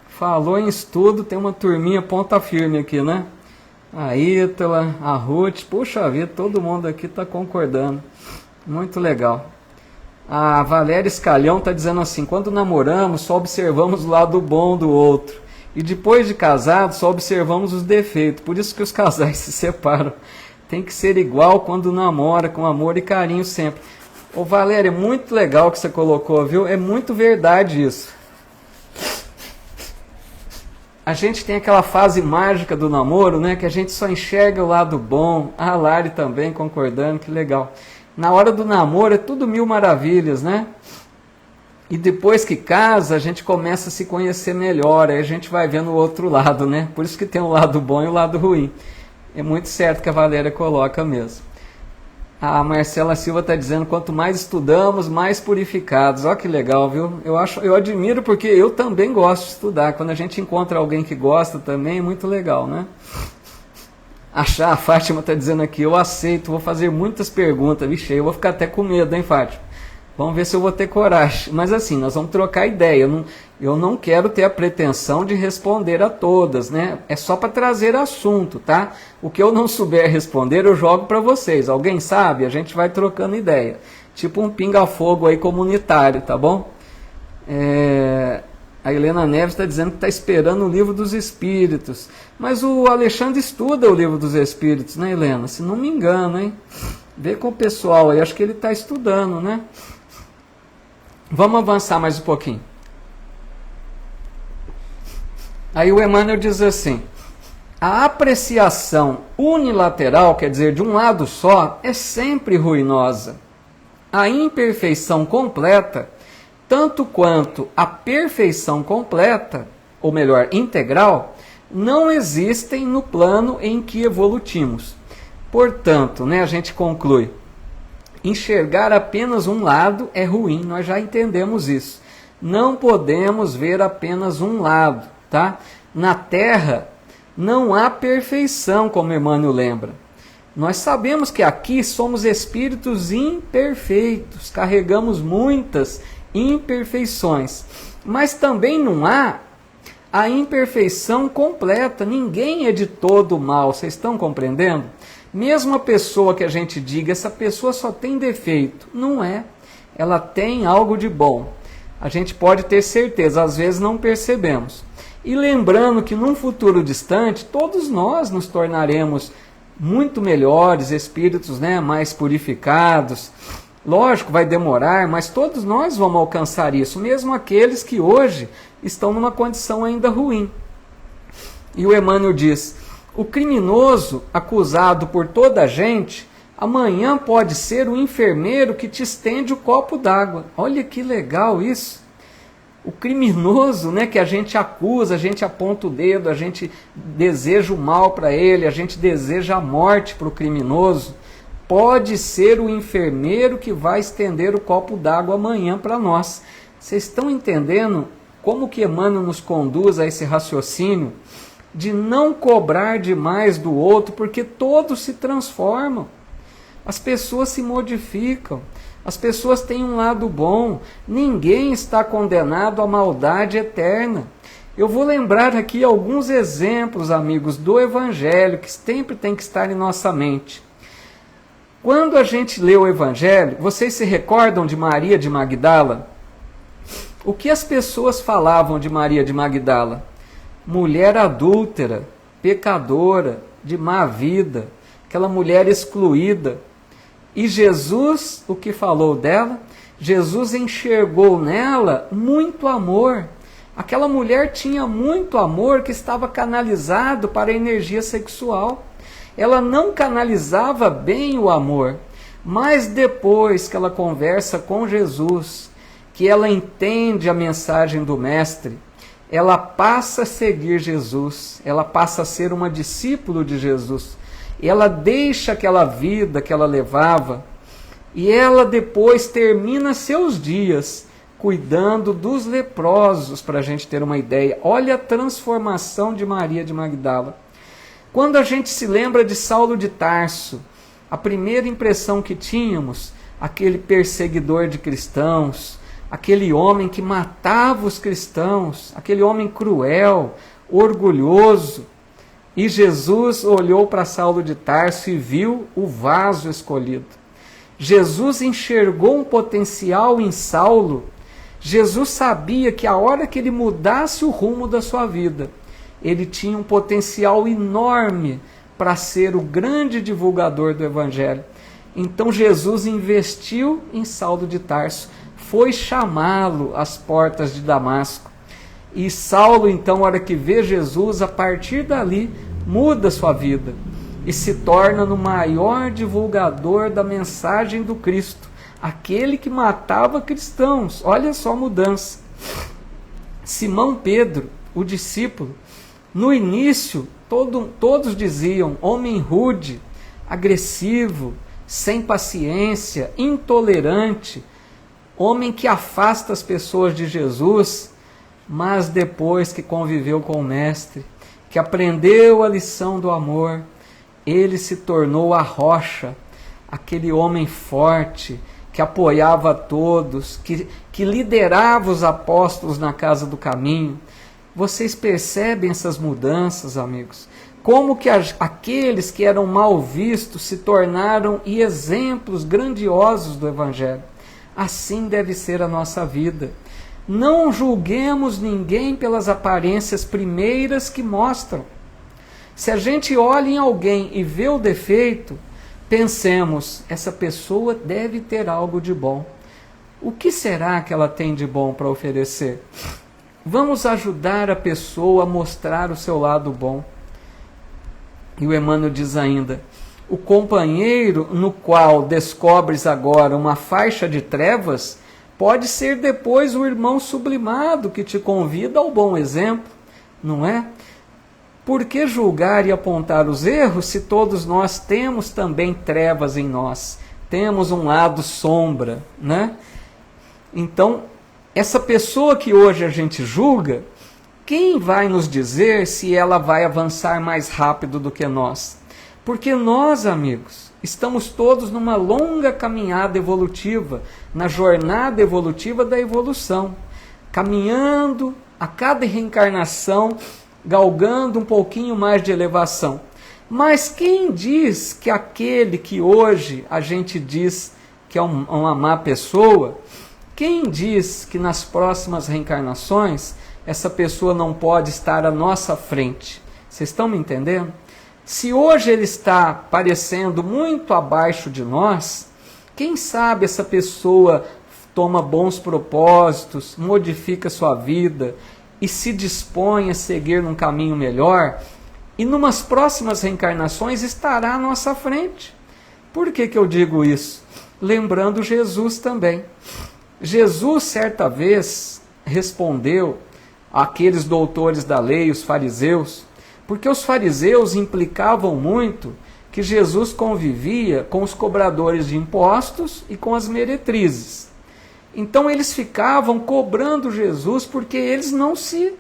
Falou em estudo, tem uma turminha ponta firme aqui, né? A Ítala, a Ruth, puxa vida, todo mundo aqui está concordando. Muito legal. A Valéria Escalhão está dizendo assim, quando namoramos só observamos o lado bom do outro. E depois de casado só observamos os defeitos, por isso que os casais se separam. Tem que ser igual quando namora, com amor e carinho sempre. Ô Valéria, muito legal que você colocou, viu? É muito verdade isso. A gente tem aquela fase mágica do namoro, né? Que a gente só enxerga o lado bom. A Lari também concordando, que legal. Na hora do namoro é tudo mil maravilhas, né? E depois que casa, a gente começa a se conhecer melhor. Aí a gente vai vendo o outro lado, né? Por isso que tem o lado bom e o lado ruim. É muito certo que a Valéria coloca mesmo. A Marcela Silva está dizendo, quanto mais estudamos, mais purificados. Olha que legal, viu? Eu admiro porque eu também gosto de estudar. Quando a gente encontra alguém que gosta também, é muito legal, né? A Fátima está dizendo aqui, eu aceito, vou fazer muitas perguntas. Vixe, eu vou ficar até com medo, hein, Fátima? Vamos ver se eu vou ter coragem. Mas assim, nós vamos trocar ideia. Eu não quero ter a pretensão de responder a todas, né? É só para trazer assunto, tá? O que eu não souber responder, eu jogo para vocês. Alguém sabe? A gente vai trocando ideia. Tipo um pinga-fogo aí comunitário, tá bom? A Helena Neves está dizendo que está esperando o Livro dos Espíritos. Mas o Alexandre estuda o Livro dos Espíritos, né, Helena? Se não me engano, hein? Vê com o pessoal aí, acho que ele está estudando, né? Vamos avançar mais um pouquinho. Aí o Emmanuel diz assim, a apreciação unilateral, quer dizer, de um lado só, é sempre ruinosa. A imperfeição completa, tanto quanto a perfeição completa, ou melhor, integral, não existem no plano em que evoluímos. Portanto, a gente conclui, enxergar apenas um lado é ruim, nós já entendemos isso. Não podemos ver apenas um lado, tá? Na Terra não há perfeição, como Emmanuel lembra. Nós sabemos que aqui somos espíritos imperfeitos, carregamos muitas imperfeições, mas também não há a imperfeição completa. Ninguém é de todo mal, vocês estão compreendendo? Mesmo a pessoa que a gente diga, essa pessoa só tem defeito, não é. Ela tem algo de bom. A gente pode ter certeza, às vezes não percebemos. E lembrando que num futuro distante, todos nós nos tornaremos muito melhores, espíritos, né, mais purificados. Lógico, vai demorar, mas todos nós vamos alcançar isso, mesmo aqueles que hoje estão numa condição ainda ruim. E o Emmanuel diz, o criminoso acusado por toda a gente, amanhã pode ser o enfermeiro que te estende o copo d'água. Olha que legal isso. O criminoso, né, que a gente acusa, a gente aponta o dedo, a gente deseja o mal para ele, a gente deseja a morte para o criminoso, pode ser o enfermeiro que vai estender o copo d'água amanhã para nós. Vocês estão entendendo como que Emmanuel nos conduz a esse raciocínio de não cobrar demais do outro, porque todos se transformam, as pessoas se modificam. As pessoas têm um lado bom, ninguém está condenado à maldade eterna. Eu vou lembrar aqui alguns exemplos, amigos, do Evangelho, que sempre tem que estar em nossa mente. Quando a gente lê o Evangelho, vocês se recordam de Maria de Magdala? O que as pessoas falavam de Maria de Magdala? Mulher adúltera, pecadora, de má vida, aquela mulher excluída. E Jesus, o que falou dela? Jesus enxergou nela muito amor. Aquela mulher tinha muito amor que estava canalizado para a energia sexual. Ela não canalizava bem o amor, mas depois que ela conversa com Jesus, que ela entende a mensagem do Mestre, ela passa a seguir Jesus, ela passa a ser uma discípula de Jesus. Ela deixa aquela vida que ela levava e ela depois termina seus dias cuidando dos leprosos, para a gente ter uma ideia. Olha a transformação de Maria de Magdala. Quando a gente se lembra de Saulo de Tarso, a primeira impressão que tínhamos, aquele perseguidor de cristãos, aquele homem que matava os cristãos, aquele homem cruel, orgulhoso. E Jesus olhou para Saulo de Tarso e viu o vaso escolhido. Jesus enxergou um potencial em Saulo. Jesus sabia que a hora que ele mudasse o rumo da sua vida, ele tinha um potencial enorme para ser o grande divulgador do Evangelho. Então Jesus investiu em Saulo de Tarso, foi chamá-lo às portas de Damasco. E Saulo, então, na hora que vê Jesus, a partir dali, muda sua vida e se torna no maior divulgador da mensagem do Cristo, aquele que matava cristãos. Olha só a mudança. Simão Pedro, o discípulo, no início, todos diziam, homem rude, agressivo, sem paciência, intolerante, homem que afasta as pessoas de Jesus. Mas depois que conviveu com o Mestre, que aprendeu a lição do amor, ele se tornou a rocha, aquele homem forte, que apoiava todos, que liderava os apóstolos na casa do caminho. Vocês percebem essas mudanças, amigos? Como que aqueles que eram mal vistos se tornaram exemplos grandiosos do Evangelho. Assim deve ser a nossa vida. Não julguemos ninguém pelas aparências primeiras que mostram. Se a gente olha em alguém e vê o defeito, pensemos, essa pessoa deve ter algo de bom. O que será que ela tem de bom para oferecer? Vamos ajudar a pessoa a mostrar o seu lado bom. E o Emmanuel diz ainda, o companheiro no qual descobres agora uma faixa de trevas, pode ser depois o irmão sublimado que te convida ao bom exemplo, não é? Por que julgar e apontar os erros se todos nós temos também trevas em nós? Temos um lado sombra, né? Então, essa pessoa que hoje a gente julga, quem vai nos dizer se ela vai avançar mais rápido do que nós? Porque nós, amigos, estamos todos numa longa caminhada evolutiva, na jornada evolutiva da evolução, caminhando a cada reencarnação, galgando um pouquinho mais de elevação. Mas quem diz que aquele que hoje a gente diz que é uma má pessoa, quem diz que nas próximas reencarnações essa pessoa não pode estar à nossa frente? Vocês estão me entendendo? Se hoje ele está parecendo muito abaixo de nós, quem sabe essa pessoa toma bons propósitos, modifica sua vida e se dispõe a seguir num caminho melhor, e numas próximas reencarnações estará à nossa frente. Por que eu digo isso? Lembrando Jesus também. Jesus, certa vez, respondeu àqueles doutores da lei, os fariseus, porque os fariseus implicavam muito que Jesus convivia com os cobradores de impostos e com as meretrizes. Então eles ficavam cobrando Jesus porque eles não se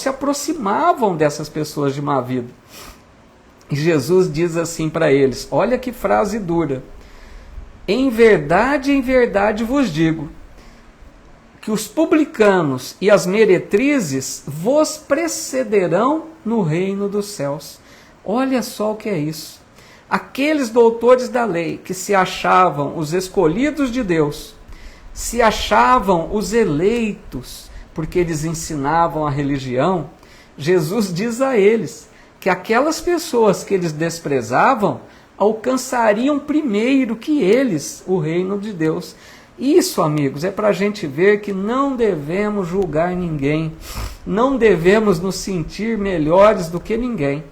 aproximavam dessas pessoas de má vida. E Jesus diz assim para eles, olha que frase dura: em verdade vos digo, que os publicanos e as meretrizes vos precederão no reino dos céus. Olha só o que é isso. Aqueles doutores da lei que se achavam os escolhidos de Deus, se achavam os eleitos, porque eles ensinavam a religião, Jesus diz a eles que aquelas pessoas que eles desprezavam alcançariam primeiro que eles o reino de Deus. Isso, amigos, é para a gente ver que não devemos julgar ninguém, não devemos nos sentir melhores do que ninguém,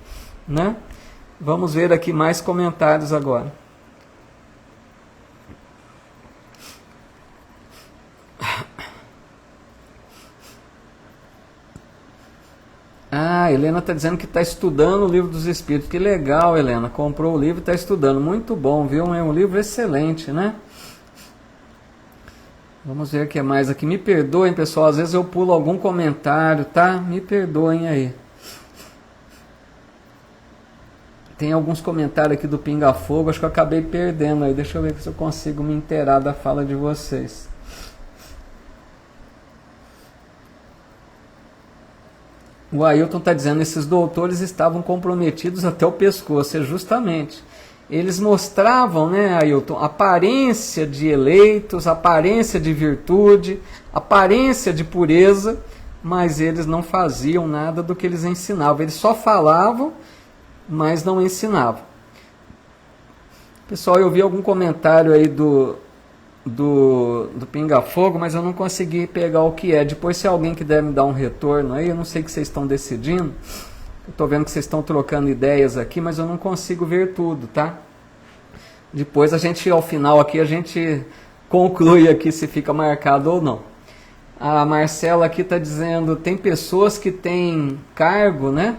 né? Vamos ver aqui mais comentários agora. Ah, Helena está dizendo que está estudando o Livro dos Espíritos. Que legal, Helena. Comprou o livro e está estudando. Muito bom, viu? É um livro excelente, né? Vamos ver o que é mais aqui. Me perdoem, pessoal. Às vezes eu pulo algum comentário, tá? Me perdoem aí. Tem alguns comentários aqui do Pinga Fogo. Acho que eu acabei perdendo aí. Deixa eu ver se eu consigo me inteirar da fala de vocês. O Ailton está dizendo que esses doutores estavam comprometidos até o pescoço. É justamente. Eles mostravam, né, Ailton, aparência de eleitos, aparência de virtude, aparência de pureza, mas eles não faziam nada do que eles ensinavam. Eles só falavam, mas não ensinavam. Pessoal, eu vi algum comentário aí do Pinga Fogo, mas eu não consegui pegar o que é. Depois, se alguém quiser me dar um retorno aí, eu não sei o que vocês estão decidindo. Eu estou vendo que vocês estão trocando ideias aqui, mas eu não consigo ver tudo, tá? Depois a gente, ao final aqui, a gente conclui aqui se fica marcado ou não. A Marcela aqui está dizendo, tem pessoas que têm cargo, né?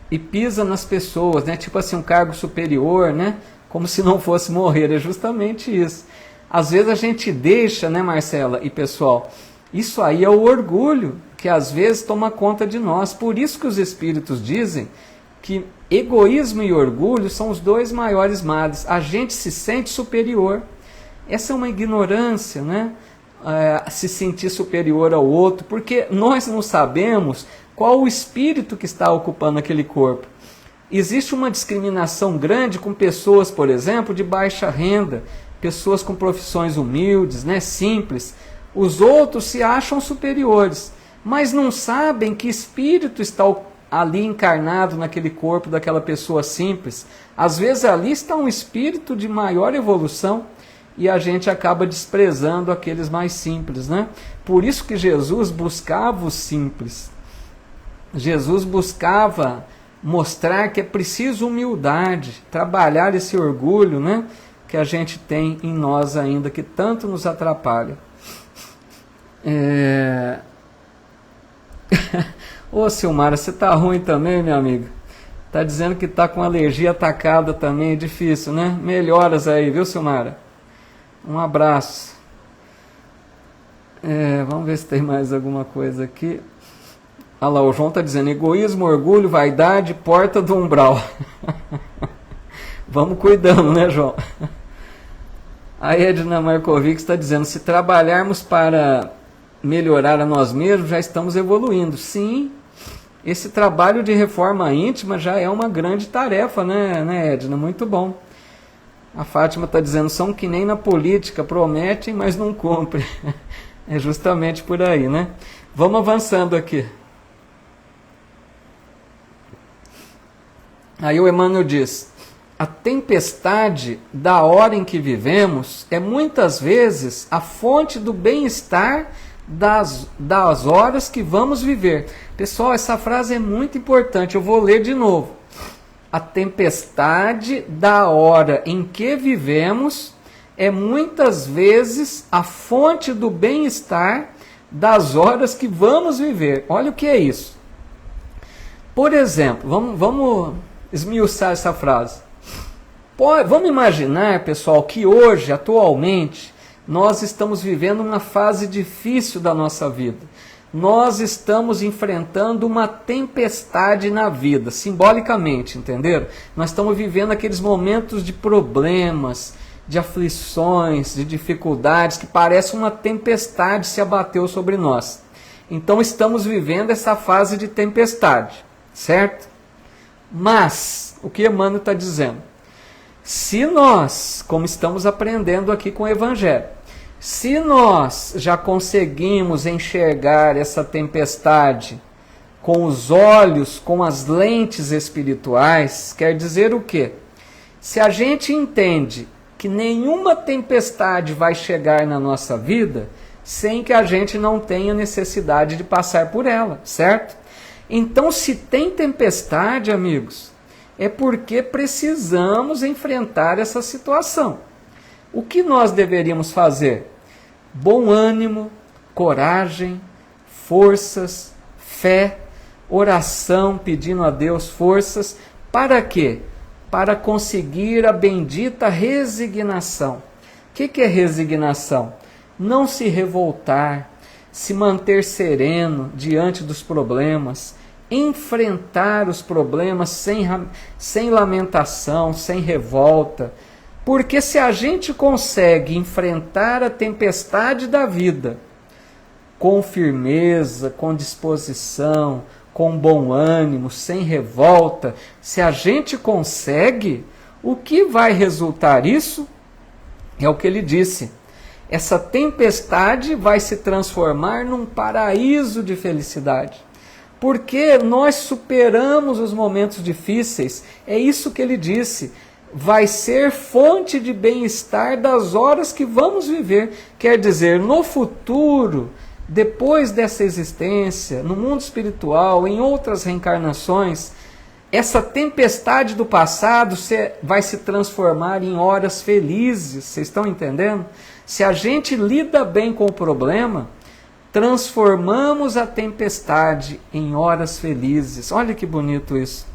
E pisa nas pessoas, né? Tipo assim, um cargo superior, né? Como se não fosse morrer. É justamente isso. Às vezes a gente deixa, né, Marcela e pessoal, isso aí é o orgulho que às vezes toma conta de nós. Por isso que os espíritos dizem que egoísmo e orgulho são os dois maiores males. A gente se sente superior. Essa é uma ignorância, né? Se sentir superior ao outro, porque nós não sabemos qual o espírito que está ocupando aquele corpo. Existe uma discriminação grande com pessoas, por exemplo, de baixa renda, pessoas com profissões humildes, né, simples. Os outros se acham superiores, mas não sabem que espírito está ali encarnado naquele corpo daquela pessoa simples. Às vezes ali está um espírito de maior evolução e a gente acaba desprezando aqueles mais simples, né? Por isso que Jesus buscava os simples. Jesus buscava mostrar que é preciso humildade, trabalhar esse orgulho, né, que a gente tem em nós ainda, que tanto nos atrapalha. Ô Silmara, você tá ruim também, minha amiga? Tá dizendo que tá com alergia atacada também, é difícil, né? Melhoras aí, viu, Silmara? Um abraço. Vamos ver se tem mais alguma coisa aqui. Olha lá, o João está dizendo, egoísmo, orgulho, vaidade, porta do umbral. Vamos cuidando, né, João? A Edna Markovic está dizendo, se trabalharmos para melhorar a nós mesmos, já estamos evoluindo. Sim, esse trabalho de reforma íntima já é uma grande tarefa, né, Edna? Muito bom. A Fátima está dizendo, são que nem na política, prometem, mas não cumprem. É justamente por aí, né? Vamos avançando aqui. Aí o Emmanuel diz, a tempestade da hora em que vivemos é muitas vezes a fonte do bem-estar das horas que vamos viver. Pessoal, essa frase é muito importante, eu vou ler de novo. A tempestade da hora em que vivemos é muitas vezes a fonte do bem-estar das horas que vamos viver. Olha o que é isso. Por exemplo, vamos esmiuçar essa frase. Vamos imaginar, pessoal, que hoje, atualmente, nós estamos vivendo uma fase difícil da nossa vida. Nós estamos enfrentando uma tempestade na vida, simbolicamente, entenderam? Nós estamos vivendo aqueles momentos de problemas, de aflições, de dificuldades, que parece uma tempestade se abateu sobre nós. Então estamos vivendo essa fase de tempestade, certo? Mas, o que Emmanuel está dizendo? Se nós, como estamos aprendendo aqui com o Evangelho, se nós já conseguimos enxergar essa tempestade com os olhos, com as lentes espirituais, quer dizer o quê? Se a gente entende que nenhuma tempestade vai chegar na nossa vida sem que a gente não tenha necessidade de passar por ela, certo? Então, se tem tempestade, amigos, é porque precisamos enfrentar essa situação. O que nós deveríamos fazer? Bom ânimo, coragem, forças, fé, oração, pedindo a Deus forças. Para quê? Para conseguir a bendita resignação. O que é resignação? Não se revoltar, se manter sereno diante dos problemas, enfrentar os problemas sem lamentação, sem revolta. Porque se a gente consegue enfrentar a tempestade da vida com firmeza, com disposição, com bom ânimo, sem revolta, se a gente consegue, o que vai resultar isso? É o que ele disse. Essa tempestade vai se transformar num paraíso de felicidade. Porque nós superamos os momentos difíceis, é isso que ele disse, vai ser fonte de bem-estar das horas que vamos viver. Quer dizer, no futuro, depois dessa existência, no mundo espiritual, em outras reencarnações, essa tempestade do passado vai se transformar em horas felizes, vocês estão entendendo? Se a gente lida bem com o problema, transformamos a tempestade em horas felizes. Olha que bonito isso.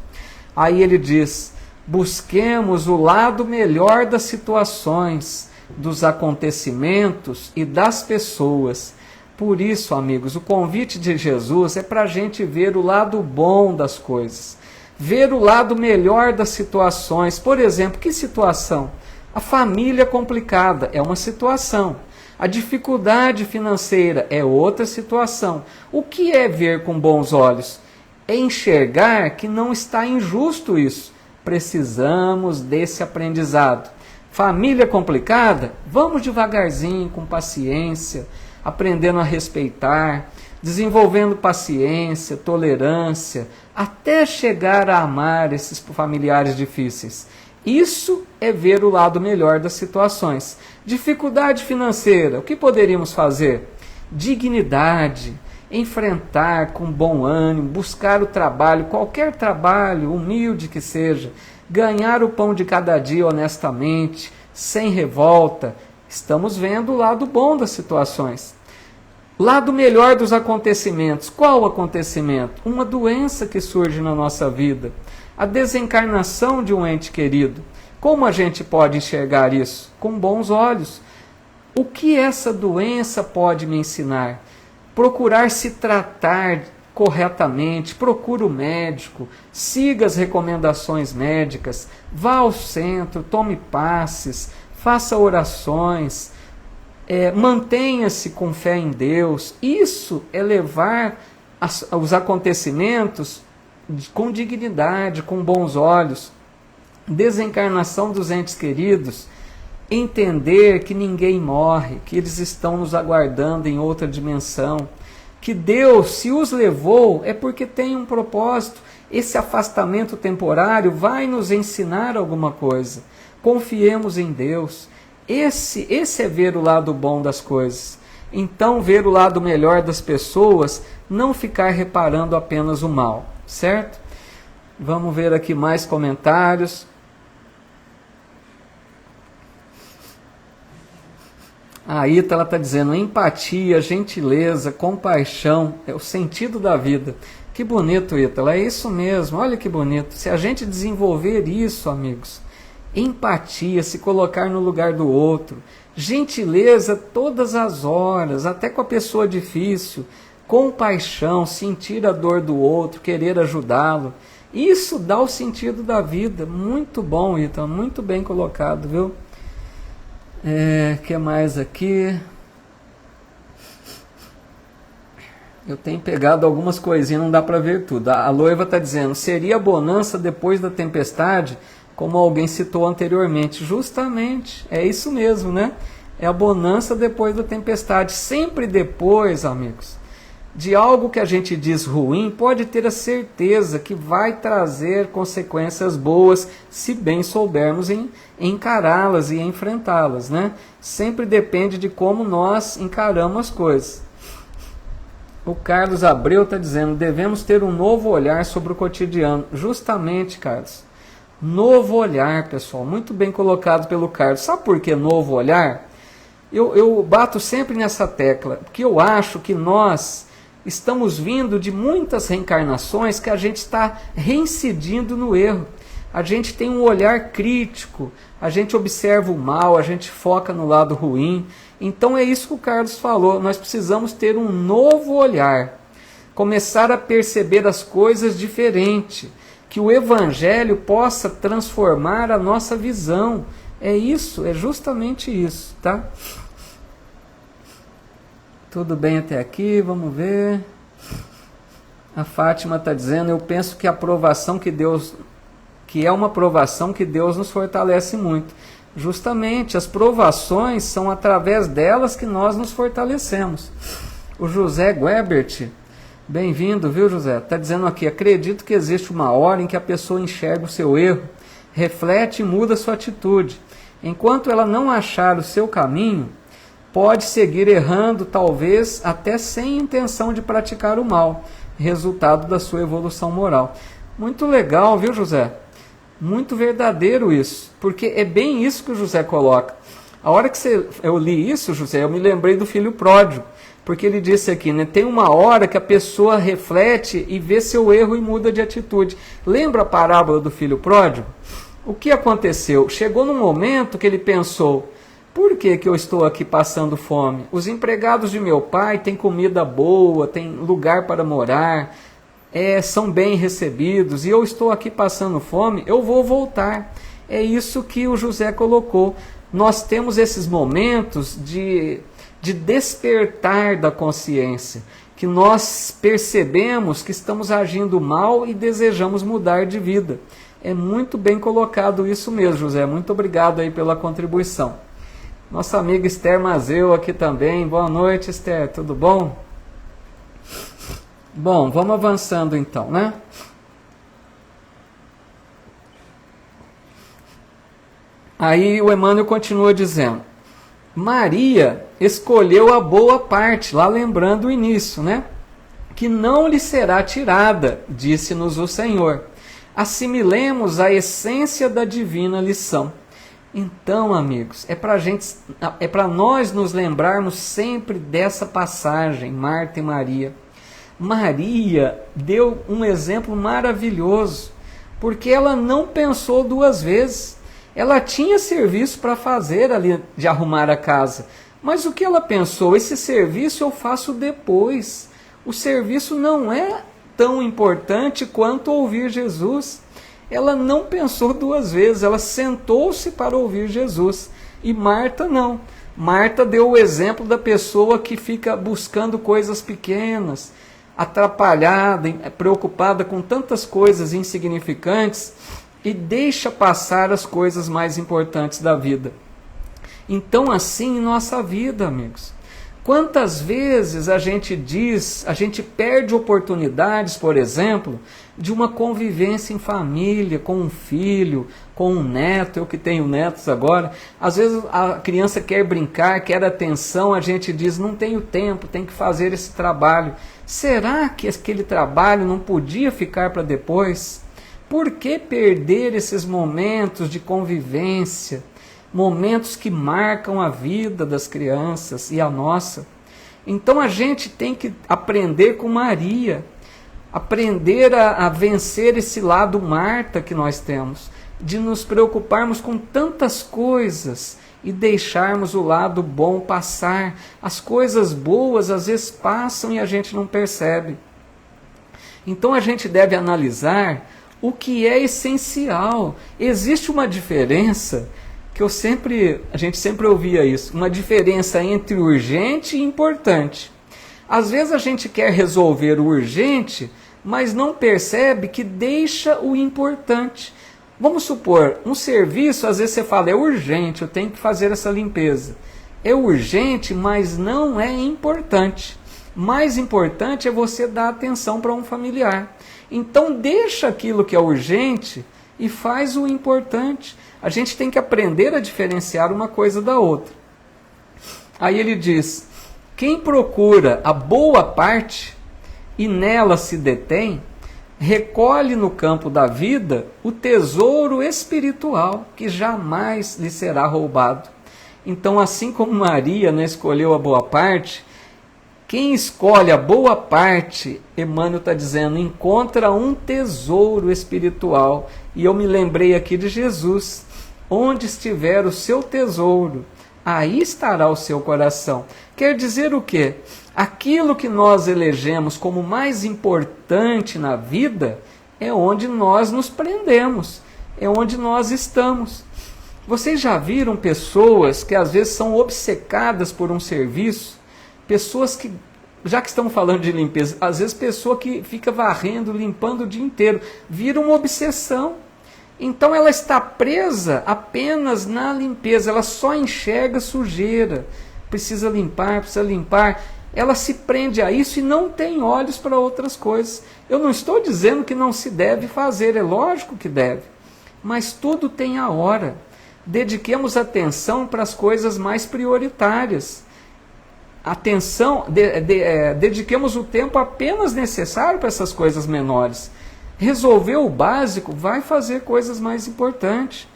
Aí ele diz, busquemos o lado melhor das situações, dos acontecimentos e das pessoas. Por isso, amigos, o convite de Jesus é para a gente ver o lado bom das coisas, ver o lado melhor das situações. Por exemplo, que situação? A família complicada é uma situação. A dificuldade financeira é outra situação. O que é ver com bons olhos? É enxergar que não está injusto isso. Precisamos desse aprendizado. Família complicada? Vamos devagarzinho, com paciência, aprendendo a respeitar, desenvolvendo paciência, tolerância, até chegar a amar esses familiares difíceis. Isso é ver o lado melhor das situações. Dificuldade financeira, o que poderíamos fazer? Dignidade, enfrentar com bom ânimo, buscar o trabalho, qualquer trabalho, humilde que seja, ganhar o pão de cada dia honestamente, sem revolta. Estamos vendo o lado bom das situações. Lado melhor dos acontecimentos. Qual acontecimento? Uma doença que surge na nossa vida. A desencarnação de um ente querido. Como a gente pode enxergar isso? Com bons olhos. O que essa doença pode me ensinar? Procurar se tratar corretamente, procure o médico, siga as recomendações médicas, vá ao centro, tome passes, faça orações, mantenha-se com fé em Deus. Isso é levar os acontecimentos com dignidade, com bons olhos. Desencarnação dos entes queridos, entender que ninguém morre, que eles estão nos aguardando em outra dimensão, que Deus, se os levou, é porque tem um propósito. Esse afastamento temporário vai nos ensinar alguma coisa. Confiemos em Deus. Esse é ver o lado bom das coisas. Então, ver o lado melhor das pessoas, não ficar reparando apenas o mal, certo? Vamos ver aqui mais comentários. A Ita está dizendo, empatia, gentileza, compaixão, é o sentido da vida. Que bonito, Ítala, é isso mesmo, olha que bonito. Se a gente desenvolver isso, amigos, empatia, se colocar no lugar do outro, gentileza todas as horas, até com a pessoa difícil, compaixão, sentir a dor do outro, querer ajudá-lo, isso dá o sentido da vida. Muito bom, Ítala, muito bem colocado, viu? Que mais aqui? Eu tenho pegado algumas coisinhas, não dá para ver tudo. A Loiva está dizendo, seria bonança depois da tempestade, como alguém citou anteriormente. Justamente, é isso mesmo, né? É a bonança depois da tempestade. Sempre depois, amigos, de algo que a gente diz ruim, pode ter a certeza que vai trazer consequências boas, se bem soubermos encará-las e enfrentá-las, né? Sempre depende de como nós encaramos as coisas. O Carlos Abreu está dizendo, devemos ter um novo olhar sobre o cotidiano. Justamente, Carlos. Novo olhar, pessoal. Muito bem colocado pelo Carlos. Sabe por que novo olhar? Eu bato sempre nessa tecla, porque eu acho que nós estamos vindo de muitas reencarnações que a gente está reincidindo no erro. A gente tem um olhar crítico, a gente observa o mal, a gente foca no lado ruim. Então é isso que o Carlos falou, nós precisamos ter um novo olhar, começar a perceber as coisas diferente, que o Evangelho possa transformar a nossa visão. É isso, é justamente isso, tá? Tudo bem até aqui, vamos ver. A Fátima está dizendo, eu penso que a aprovação que é uma provação que Deus nos fortalece muito. Justamente, as provações são através delas que nós nos fortalecemos. O José Guebert, bem-vindo, viu, José? Está dizendo aqui, acredito que existe uma hora em que a pessoa enxerga o seu erro, reflete e muda sua atitude. Enquanto ela não achar o seu caminho, pode seguir errando, talvez até sem intenção de praticar o mal, resultado da sua evolução moral. Muito legal, viu, José? Muito verdadeiro isso, porque é bem isso que o José coloca. A hora que eu li isso, José, eu me lembrei do filho pródigo, porque ele disse aqui, né, tem uma hora que a pessoa reflete e vê seu erro e muda de atitude. Lembra a parábola do filho pródigo? O que aconteceu? Chegou num momento que ele pensou, por que eu estou aqui passando fome? Os empregados de meu pai têm comida boa, têm lugar para morar, são bem recebidos, e eu estou aqui passando fome, eu vou voltar. É isso que o José colocou. Nós temos esses momentos de despertar da consciência, que nós percebemos que estamos agindo mal e desejamos mudar de vida. É muito bem colocado isso mesmo, José. Muito obrigado aí pela contribuição. Nossa amiga Esther Mazeu aqui também. Boa noite, Esther. Tudo bom? Bom, vamos avançando então, né? Aí o Emmanuel continua dizendo, Maria escolheu a boa parte, lá lembrando o início, né? Que não lhe será tirada, disse-nos o Senhor. Assimilemos a essência da divina lição. Então, amigos, é para nós nos lembrarmos sempre dessa passagem, Marta e Maria. Maria deu um exemplo maravilhoso, porque ela não pensou duas vezes. Ela tinha serviço para fazer ali, de arrumar a casa. Mas o que ela pensou? Esse serviço eu faço depois. O serviço não é tão importante quanto ouvir Jesus. Ela não pensou duas vezes, ela sentou-se para ouvir Jesus. E Marta não. Marta deu o exemplo da pessoa que fica buscando coisas pequenas, atrapalhada, preocupada com tantas coisas insignificantes e deixa passar as coisas mais importantes da vida. Então, assim em nossa vida, amigos. Quantas vezes a gente perde oportunidades, por exemplo, de uma convivência em família, com um filho, com um neto, eu que tenho netos agora. Às vezes a criança quer brincar, quer atenção, a gente diz, não tenho tempo, tem que fazer esse trabalho. Será que aquele trabalho não podia ficar para depois? Por que perder esses momentos de convivência? Momentos que marcam a vida das crianças e a nossa. Então a gente tem que aprender com Maria, aprender a vencer esse lado Marta que nós temos, de nos preocuparmos com tantas coisas e deixarmos o lado bom passar. As coisas boas às vezes passam e a gente não percebe. Então a gente deve analisar o que é essencial. Existe uma diferença que a gente sempre ouvia isso, uma diferença entre urgente e importante. Às vezes a gente quer resolver o urgente, mas não percebe que deixa o importante. Vamos supor, um serviço, às vezes você fala, é urgente, eu tenho que fazer essa limpeza. É urgente, mas não é importante. Mais importante é você dar atenção para um familiar. Então deixa aquilo que é urgente e faz o importante. A gente tem que aprender a diferenciar uma coisa da outra. Aí ele diz, quem procura a boa parte e nela se detém, recolhe no campo da vida o tesouro espiritual que jamais lhe será roubado. Então, assim como Maria escolheu a boa parte, quem escolhe a boa parte, Emmanuel está dizendo, encontra um tesouro espiritual. E eu me lembrei aqui de Jesus. Onde estiver o seu tesouro, aí estará o seu coração. Quer dizer o quê? Aquilo que nós elegemos como mais importante na vida é onde nós nos prendemos, é onde nós estamos. Vocês já viram pessoas que às vezes são obcecadas por um serviço? Pessoas que, já que estamos falando de limpeza, às vezes pessoa que fica varrendo, limpando o dia inteiro, vira uma obsessão. Então ela está presa apenas na limpeza, ela só enxerga sujeira, precisa limpar. Ela se prende a isso e não tem olhos para outras coisas. Eu não estou dizendo que não se deve fazer, é lógico que deve, mas tudo tem a hora. Dediquemos atenção para as coisas mais prioritárias. Dediquemos o tempo apenas necessário para essas coisas menores. Resolver o básico, vai fazer coisas mais importantes.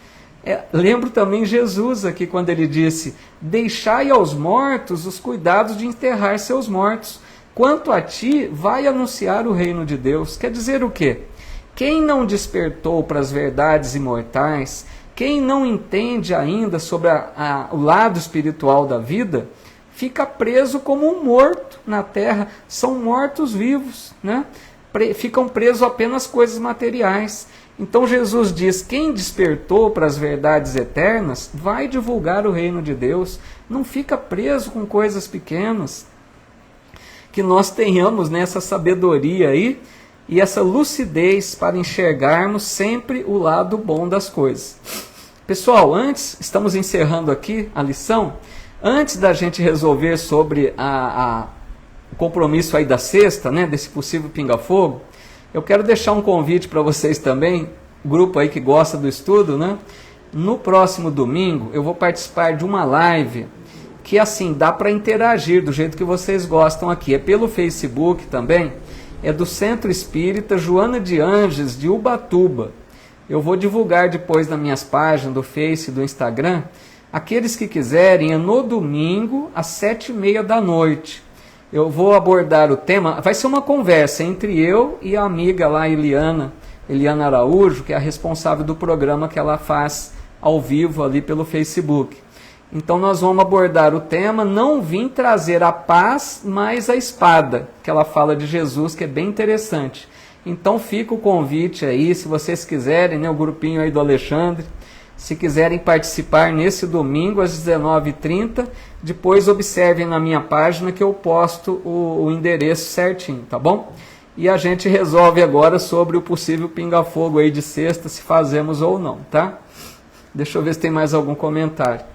Lembro também Jesus aqui quando ele disse, deixai aos mortos os cuidados de enterrar seus mortos. Quanto a ti, vai anunciar o reino de Deus. Quer dizer o quê? Quem não despertou para as verdades imortais, quem não entende ainda sobre o lado espiritual da vida, fica preso como um morto na terra. São mortos vivos, né? Ficam presos apenas coisas materiais. Então Jesus diz, quem despertou para as verdades eternas, vai divulgar o reino de Deus, não fica preso com coisas pequenas. Que nós tenhamos essa sabedoria aí, e essa lucidez para enxergarmos sempre o lado bom das coisas. Pessoal, estamos encerrando aqui a lição, antes da gente resolver sobre o compromisso aí da sexta, desse possível pinga-fogo, eu quero deixar um convite para vocês também, grupo aí que gosta do estudo, No próximo domingo eu vou participar de uma live que assim dá para interagir do jeito que vocês gostam aqui. É pelo Facebook também, é do Centro Espírita Joana de Ângeles de Ubatuba. Eu vou divulgar depois nas minhas páginas do Face e do Instagram. Aqueles que quiserem, é no domingo às 7h30 da noite. Eu vou abordar o tema, vai ser uma conversa entre eu e a amiga lá, Eliana Araújo, que é a responsável do programa que ela faz ao vivo ali pelo Facebook. Então nós vamos abordar o tema Não Vim Trazer a Paz, mas a Espada, que ela fala de Jesus, que é bem interessante. Então fica o convite aí, se vocês quiserem, né, o grupinho aí do Alexandre, se quiserem participar nesse domingo às 19h30, depois observem na minha página que eu posto o endereço certinho, tá bom? E a gente resolve agora sobre o possível pinga-fogo aí de sexta, se fazemos ou não, tá? Deixa eu ver se tem mais algum comentário.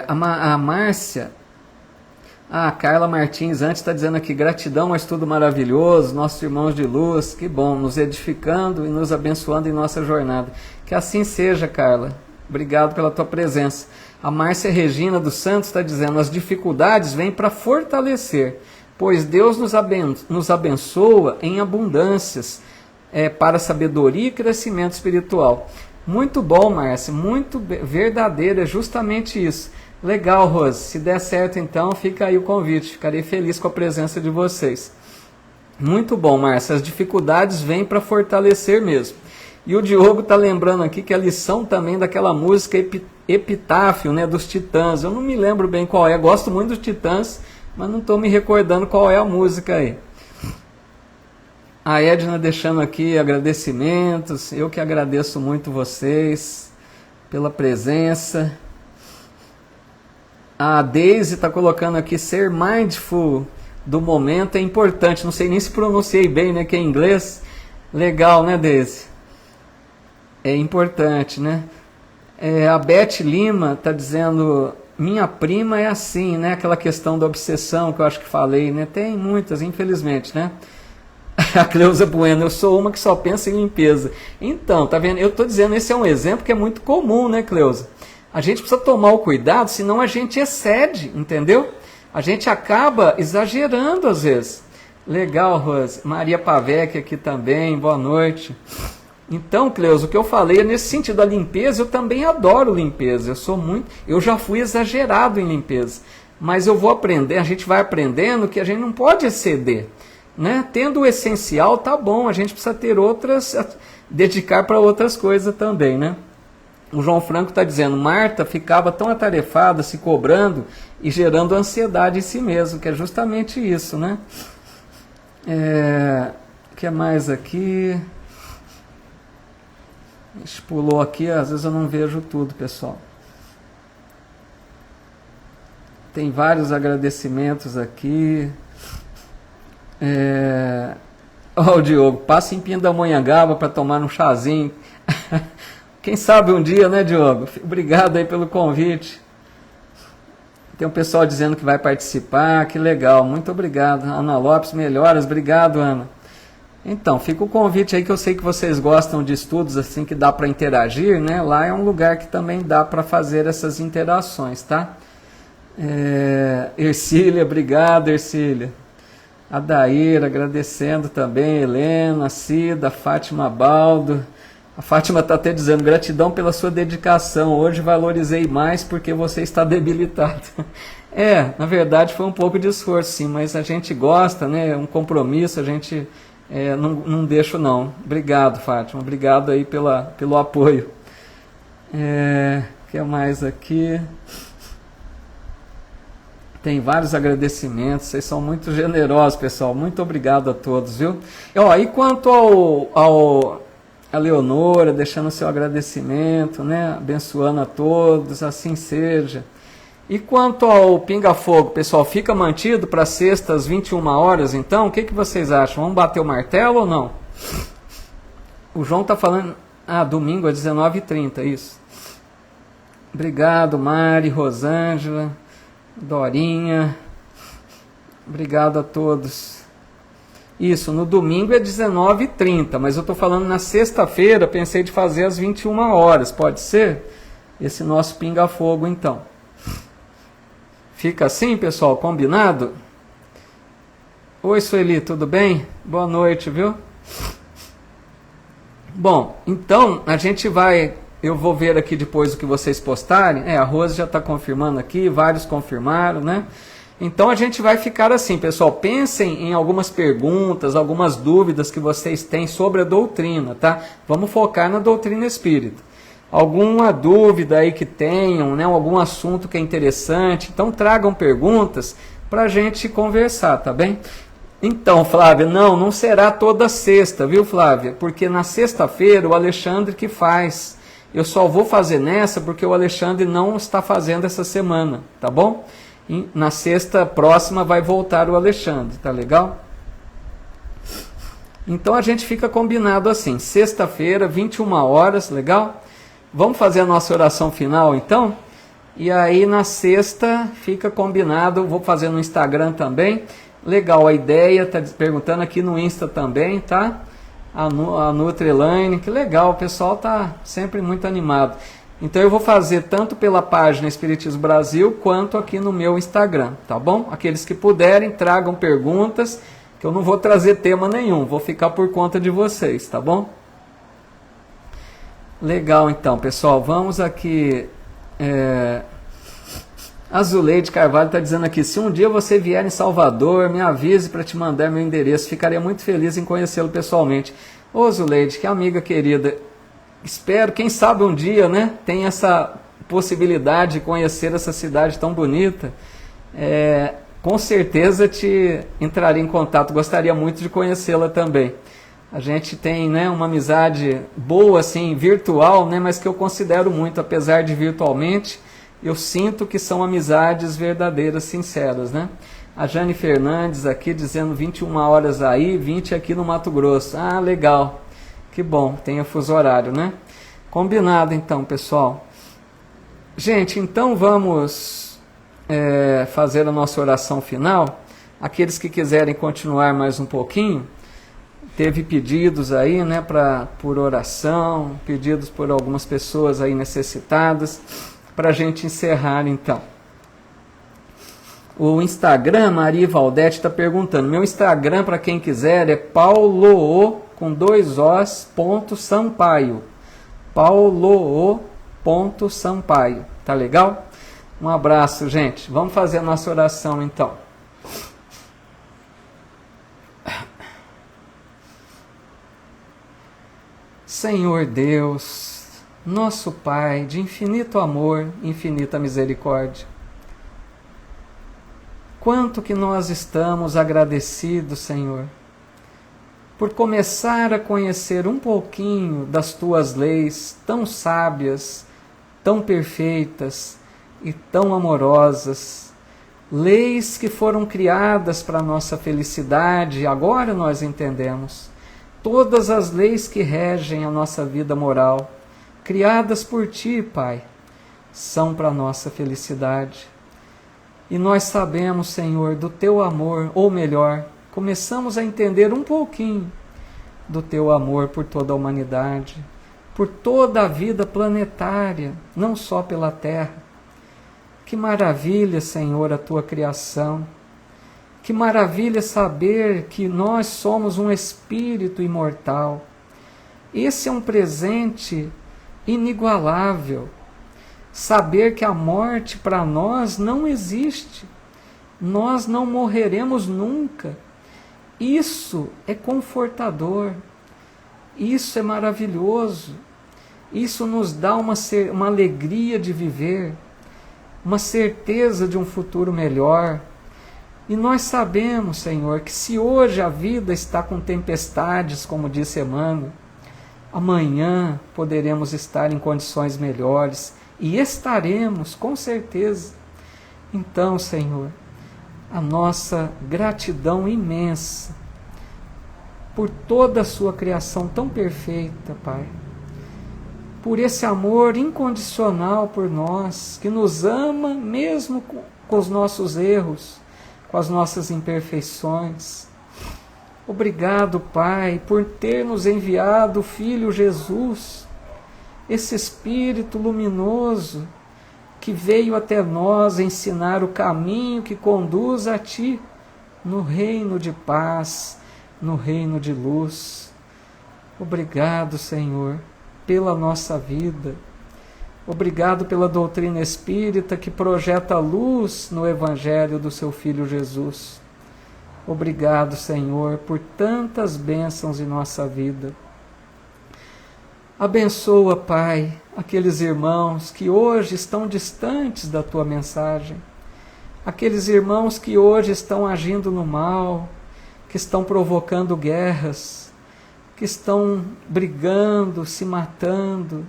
A Márcia, a Carla Martins antes está dizendo aqui, gratidão, mas tudo maravilhoso, nossos irmãos de luz, que bom, nos edificando e nos abençoando em nossa jornada. Que assim seja, Carla. Obrigado pela tua presença. A Márcia Regina dos Santos está dizendo, as dificuldades vêm para fortalecer, pois Deus nos abençoa em abundâncias para sabedoria e crescimento espiritual. Muito bom, Márcia, muito verdadeiro, é justamente isso. Legal, Rose, se der certo então, fica aí o convite, ficarei feliz com a presença de vocês. Muito bom, Márcia, as dificuldades vêm para fortalecer mesmo. E o Diogo está lembrando aqui que a lição também daquela música Epitáfio, né, dos Titãs, eu não me lembro bem qual é, gosto muito dos Titãs, mas não estou me recordando qual é a música aí. A Edna deixando aqui agradecimentos, eu que agradeço muito vocês pela presença. A Daisy está colocando aqui, ser mindful do momento é importante, não sei nem se pronunciei bem, né, que é em inglês. Legal, né, Daisy? É importante, né? A Beth Lima está dizendo, minha prima é assim, né, aquela questão da obsessão que eu acho que falei, né, tem muitas, infelizmente, né? A Cleusa Bueno, eu sou uma que só pensa em limpeza. Então, tá vendo? Eu estou dizendo, esse é um exemplo que é muito comum, né, Cleusa? A gente precisa tomar o cuidado, senão a gente excede, entendeu? A gente acaba exagerando às vezes. Legal, Rose. Maria Pavec aqui também, boa noite. Então, Cleusa, o que eu falei é nesse sentido da limpeza, eu também adoro limpeza. Eu já fui exagerado em limpeza. Mas eu vou aprender, a gente vai aprendendo que a gente não pode exceder. Né? Tendo o essencial, tá bom, a gente precisa ter outras, dedicar para outras coisas também, né? O João Franco está dizendo, Marta ficava tão atarefada, se cobrando e gerando ansiedade em si mesmo, que é justamente isso, né? O que mais aqui? Pulou aqui, às vezes eu não vejo tudo, pessoal. Tem vários agradecimentos aqui. O Diogo, passa em Pindamonhangaba para tomar um chazinho. Quem sabe um dia, né, Diogo? Obrigado aí pelo convite. Tem um pessoal dizendo que vai participar, que legal, muito obrigado. Ana Lopes, melhoras, obrigado, Ana. Então, fica o convite aí, que eu sei que vocês gostam de estudos assim que dá para interagir, né? Lá é um lugar que também dá para fazer essas interações, tá? Ercília, obrigado, Ercília. A Daíra agradecendo também, Helena, Cida, Fátima Baldo. A Fátima está até dizendo, gratidão pela sua dedicação, hoje valorizei mais porque você está debilitado. Na verdade foi um pouco de esforço sim, mas a gente gosta, né? Um compromisso, a gente não deixa não. Obrigado, Fátima, obrigado aí pelo apoio. O que mais aqui? Tem vários agradecimentos, vocês são muito generosos, pessoal, muito obrigado a todos, viu? E quanto a Leonora, deixando seu agradecimento, né? Abençoando a todos, assim seja. E quanto ao pinga-fogo, pessoal, fica mantido para sexta às 21 horas, então? O que vocês acham? Vamos bater o martelo ou não? O João está falando... domingo às 19h30, isso. Obrigado, Mari, Rosângela, Dorinha. Obrigado a todos. Isso, no domingo é 19h30, mas eu estou falando na sexta-feira, pensei de fazer às 21 horas, pode ser? Esse nosso pinga-fogo, então. Fica assim, pessoal, combinado? Oi, Sueli, tudo bem? Boa noite, viu? Bom, então, eu vou ver aqui depois o que vocês postarem. A Rose já está confirmando aqui, vários confirmaram, né? Então a gente vai ficar assim, pessoal, pensem em algumas perguntas, algumas dúvidas que vocês têm sobre a doutrina, tá? Vamos focar na doutrina espírita. Alguma dúvida aí que tenham, né? Algum assunto que é interessante, então tragam perguntas para a gente conversar, tá bem? Então, Flávia, não será toda sexta, viu, Flávia? Porque na sexta-feira o Alexandre que faz. Eu só vou fazer nessa porque o Alexandre não está fazendo essa semana, tá bom? E na sexta próxima vai voltar o Alexandre, tá legal? Então a gente fica combinado assim, sexta-feira, 21 horas, legal? Vamos fazer a nossa oração final então? E aí na sexta fica combinado, vou fazer no Instagram também. Legal, a ideia, tá perguntando aqui no Insta também, tá? A Nutrilane, que legal, o pessoal tá sempre muito animado. Então eu vou fazer tanto pela página Espiritismo Brasil, quanto aqui no meu Instagram, tá bom? Aqueles que puderem, tragam perguntas, que eu não vou trazer tema nenhum, vou ficar por conta de vocês, tá bom? Legal então, pessoal, vamos aqui... A Zuleide Carvalho está dizendo aqui, se um dia você vier em Salvador, me avise para te mandar meu endereço, ficaria muito feliz em conhecê-lo pessoalmente. Ô Zuleide, que amiga querida, espero, quem sabe um dia, né, tem essa possibilidade de conhecer essa cidade tão bonita, com certeza te entraria em contato, gostaria muito de conhecê-la também. A gente tem, né, uma amizade boa, assim, virtual, né, mas que eu considero muito, apesar de virtualmente, eu sinto que são amizades verdadeiras, sinceras, né? A Jane Fernandes aqui dizendo 21 horas aí, 20 aqui no Mato Grosso. Ah, legal. Que bom, tem o fuso horário, né? Combinado então, pessoal. Gente, então vamos fazer a nossa oração final. Aqueles que quiserem continuar mais um pouquinho, teve pedidos aí, né, por oração, pedidos por algumas pessoas aí necessitadas. Para a gente encerrar então. O Instagram, Maria Valdete está perguntando. Meu Instagram, para quem quiser, é paulo com 2 os, ponto Sampaio. paulo.sampaio. Tá legal? Um abraço, gente. Vamos fazer a nossa oração então. Senhor Deus, nosso Pai, de infinito amor, infinita misericórdia. Quanto que nós estamos agradecidos, Senhor, por começar a conhecer um pouquinho das Tuas leis tão sábias, tão perfeitas e tão amorosas. Leis que foram criadas para a nossa felicidade, e agora nós entendemos. Todas as leis que regem a nossa vida moral, criadas por Ti, Pai, são para a nossa felicidade. E nós sabemos, Senhor, do Teu amor, ou melhor, começamos a entender um pouquinho do Teu amor por toda a humanidade, por toda a vida planetária, não só pela Terra. Que maravilha, Senhor, a Tua criação. Que maravilha saber que nós somos um espírito imortal. Esse é um presente inigualável. Saber que a morte para nós não existe. Nós não morreremos nunca. Isso é confortador. Isso é maravilhoso. Isso nos dá uma alegria de viver, uma certeza de um futuro melhor. E nós sabemos, Senhor, que se hoje a vida está com tempestades, como disse Emmanuel, amanhã poderemos estar em condições melhores, e estaremos, com certeza. Então, Senhor, a nossa gratidão imensa por toda a Sua criação tão perfeita, Pai, por esse amor incondicional por nós, que nos ama mesmo com os nossos erros, com as nossas imperfeições. Obrigado, Pai, por ter nos enviado o Filho Jesus, esse Espírito luminoso que veio até nós ensinar o caminho que conduz a Ti, no reino de paz, no reino de luz. Obrigado, Senhor, pela nossa vida. Obrigado pela doutrina espírita que projeta luz no Evangelho do seu Filho Jesus. Obrigado, Senhor, por tantas bênçãos em nossa vida. Abençoa, Pai, aqueles irmãos que hoje estão distantes da Tua mensagem, aqueles irmãos que hoje estão agindo no mal, que estão provocando guerras, que estão brigando, se matando.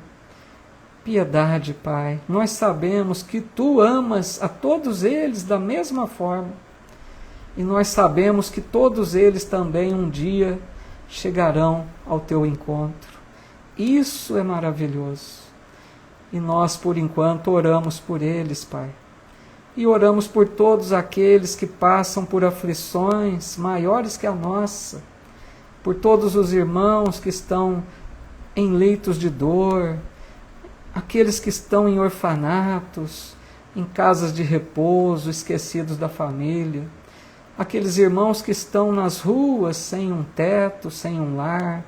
Piedade, Pai. Nós sabemos que Tu amas a todos eles da mesma forma. E nós sabemos que todos eles também um dia chegarão ao Teu encontro. Isso é maravilhoso. E nós, por enquanto, oramos por eles, Pai. E oramos por todos aqueles que passam por aflições maiores que a nossa. Por todos os irmãos que estão em leitos de dor, aqueles que estão em orfanatos, em casas de repouso, esquecidos da família, aqueles irmãos que estão nas ruas sem um teto, sem um lar,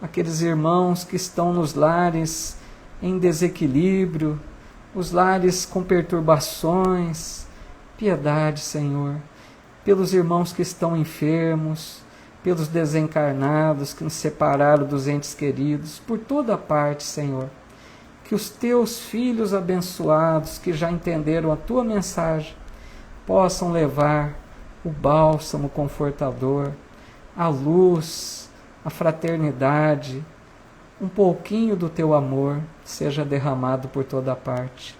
aqueles irmãos que estão nos lares em desequilíbrio, os lares com perturbações. Piedade, Senhor, pelos irmãos que estão enfermos, pelos desencarnados que nos separaram dos entes queridos, por toda parte, Senhor. Que os Teus filhos abençoados, que já entenderam a Tua mensagem, possam levar o bálsamo confortador, a luz, a fraternidade, um pouquinho do Teu amor seja derramado por toda parte.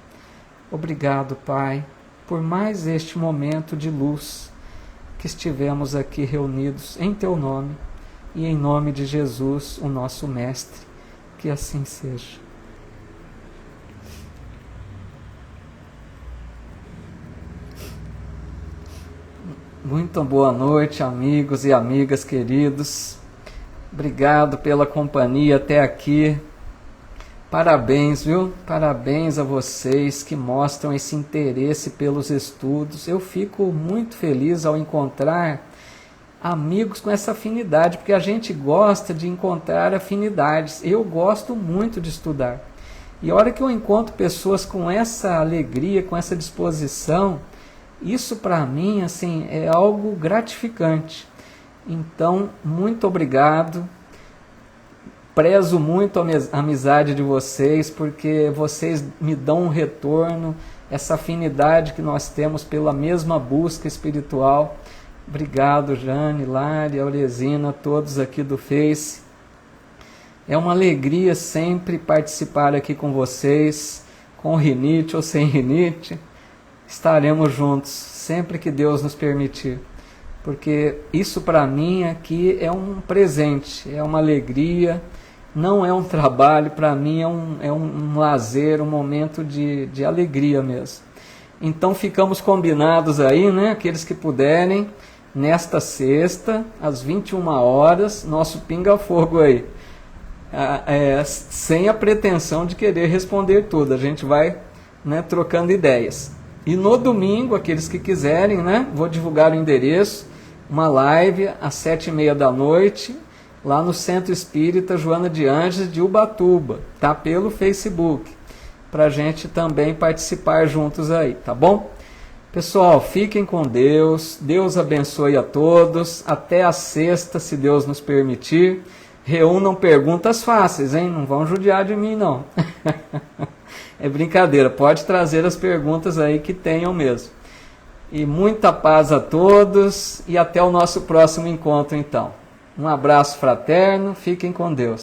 Obrigado, Pai, por mais este momento de luz que estivemos aqui reunidos em Teu nome e em nome de Jesus, o nosso Mestre. Que assim seja. Muito boa noite, amigos e amigas queridos. Obrigado pela companhia até aqui. Parabéns, viu? Parabéns a vocês que mostram esse interesse pelos estudos. Eu fico muito feliz ao encontrar amigos com essa afinidade, porque a gente gosta de encontrar afinidades. Eu gosto muito de estudar. E a hora que eu encontro pessoas com essa alegria, com essa disposição, isso para mim assim, é algo gratificante. Então, muito obrigado. Prezo muito a amizade de vocês, porque vocês me dão um retorno, essa afinidade que nós temos pela mesma busca espiritual. Obrigado, Jane, Lari, Aurezina, todos aqui do Face. É uma alegria sempre participar aqui com vocês, com rinite ou sem rinite. Estaremos juntos, sempre que Deus nos permitir. Porque isso para mim aqui é um presente, é uma alegria, não é um trabalho, para mim é um lazer, um momento de alegria mesmo. Então ficamos combinados aí, né? Aqueles que puderem, nesta sexta, às 21 horas, nosso pinga-fogo aí. Sem a pretensão de querer responder tudo, a gente vai, né, trocando ideias. E no domingo, aqueles que quiserem, né, vou divulgar o endereço, uma live às 7h30 da noite, lá no Centro Espírita Joana de Ângeles de Ubatuba, tá? Pelo Facebook, para a gente também participar juntos aí, tá bom? Pessoal, fiquem com Deus, Deus abençoe a todos, até a sexta, se Deus nos permitir. Reúnam perguntas fáceis, hein? Não vão judiar de mim, não. É brincadeira, pode trazer as perguntas aí que tenham mesmo. E muita paz a todos e até o nosso próximo encontro então. Um abraço fraterno, fiquem com Deus.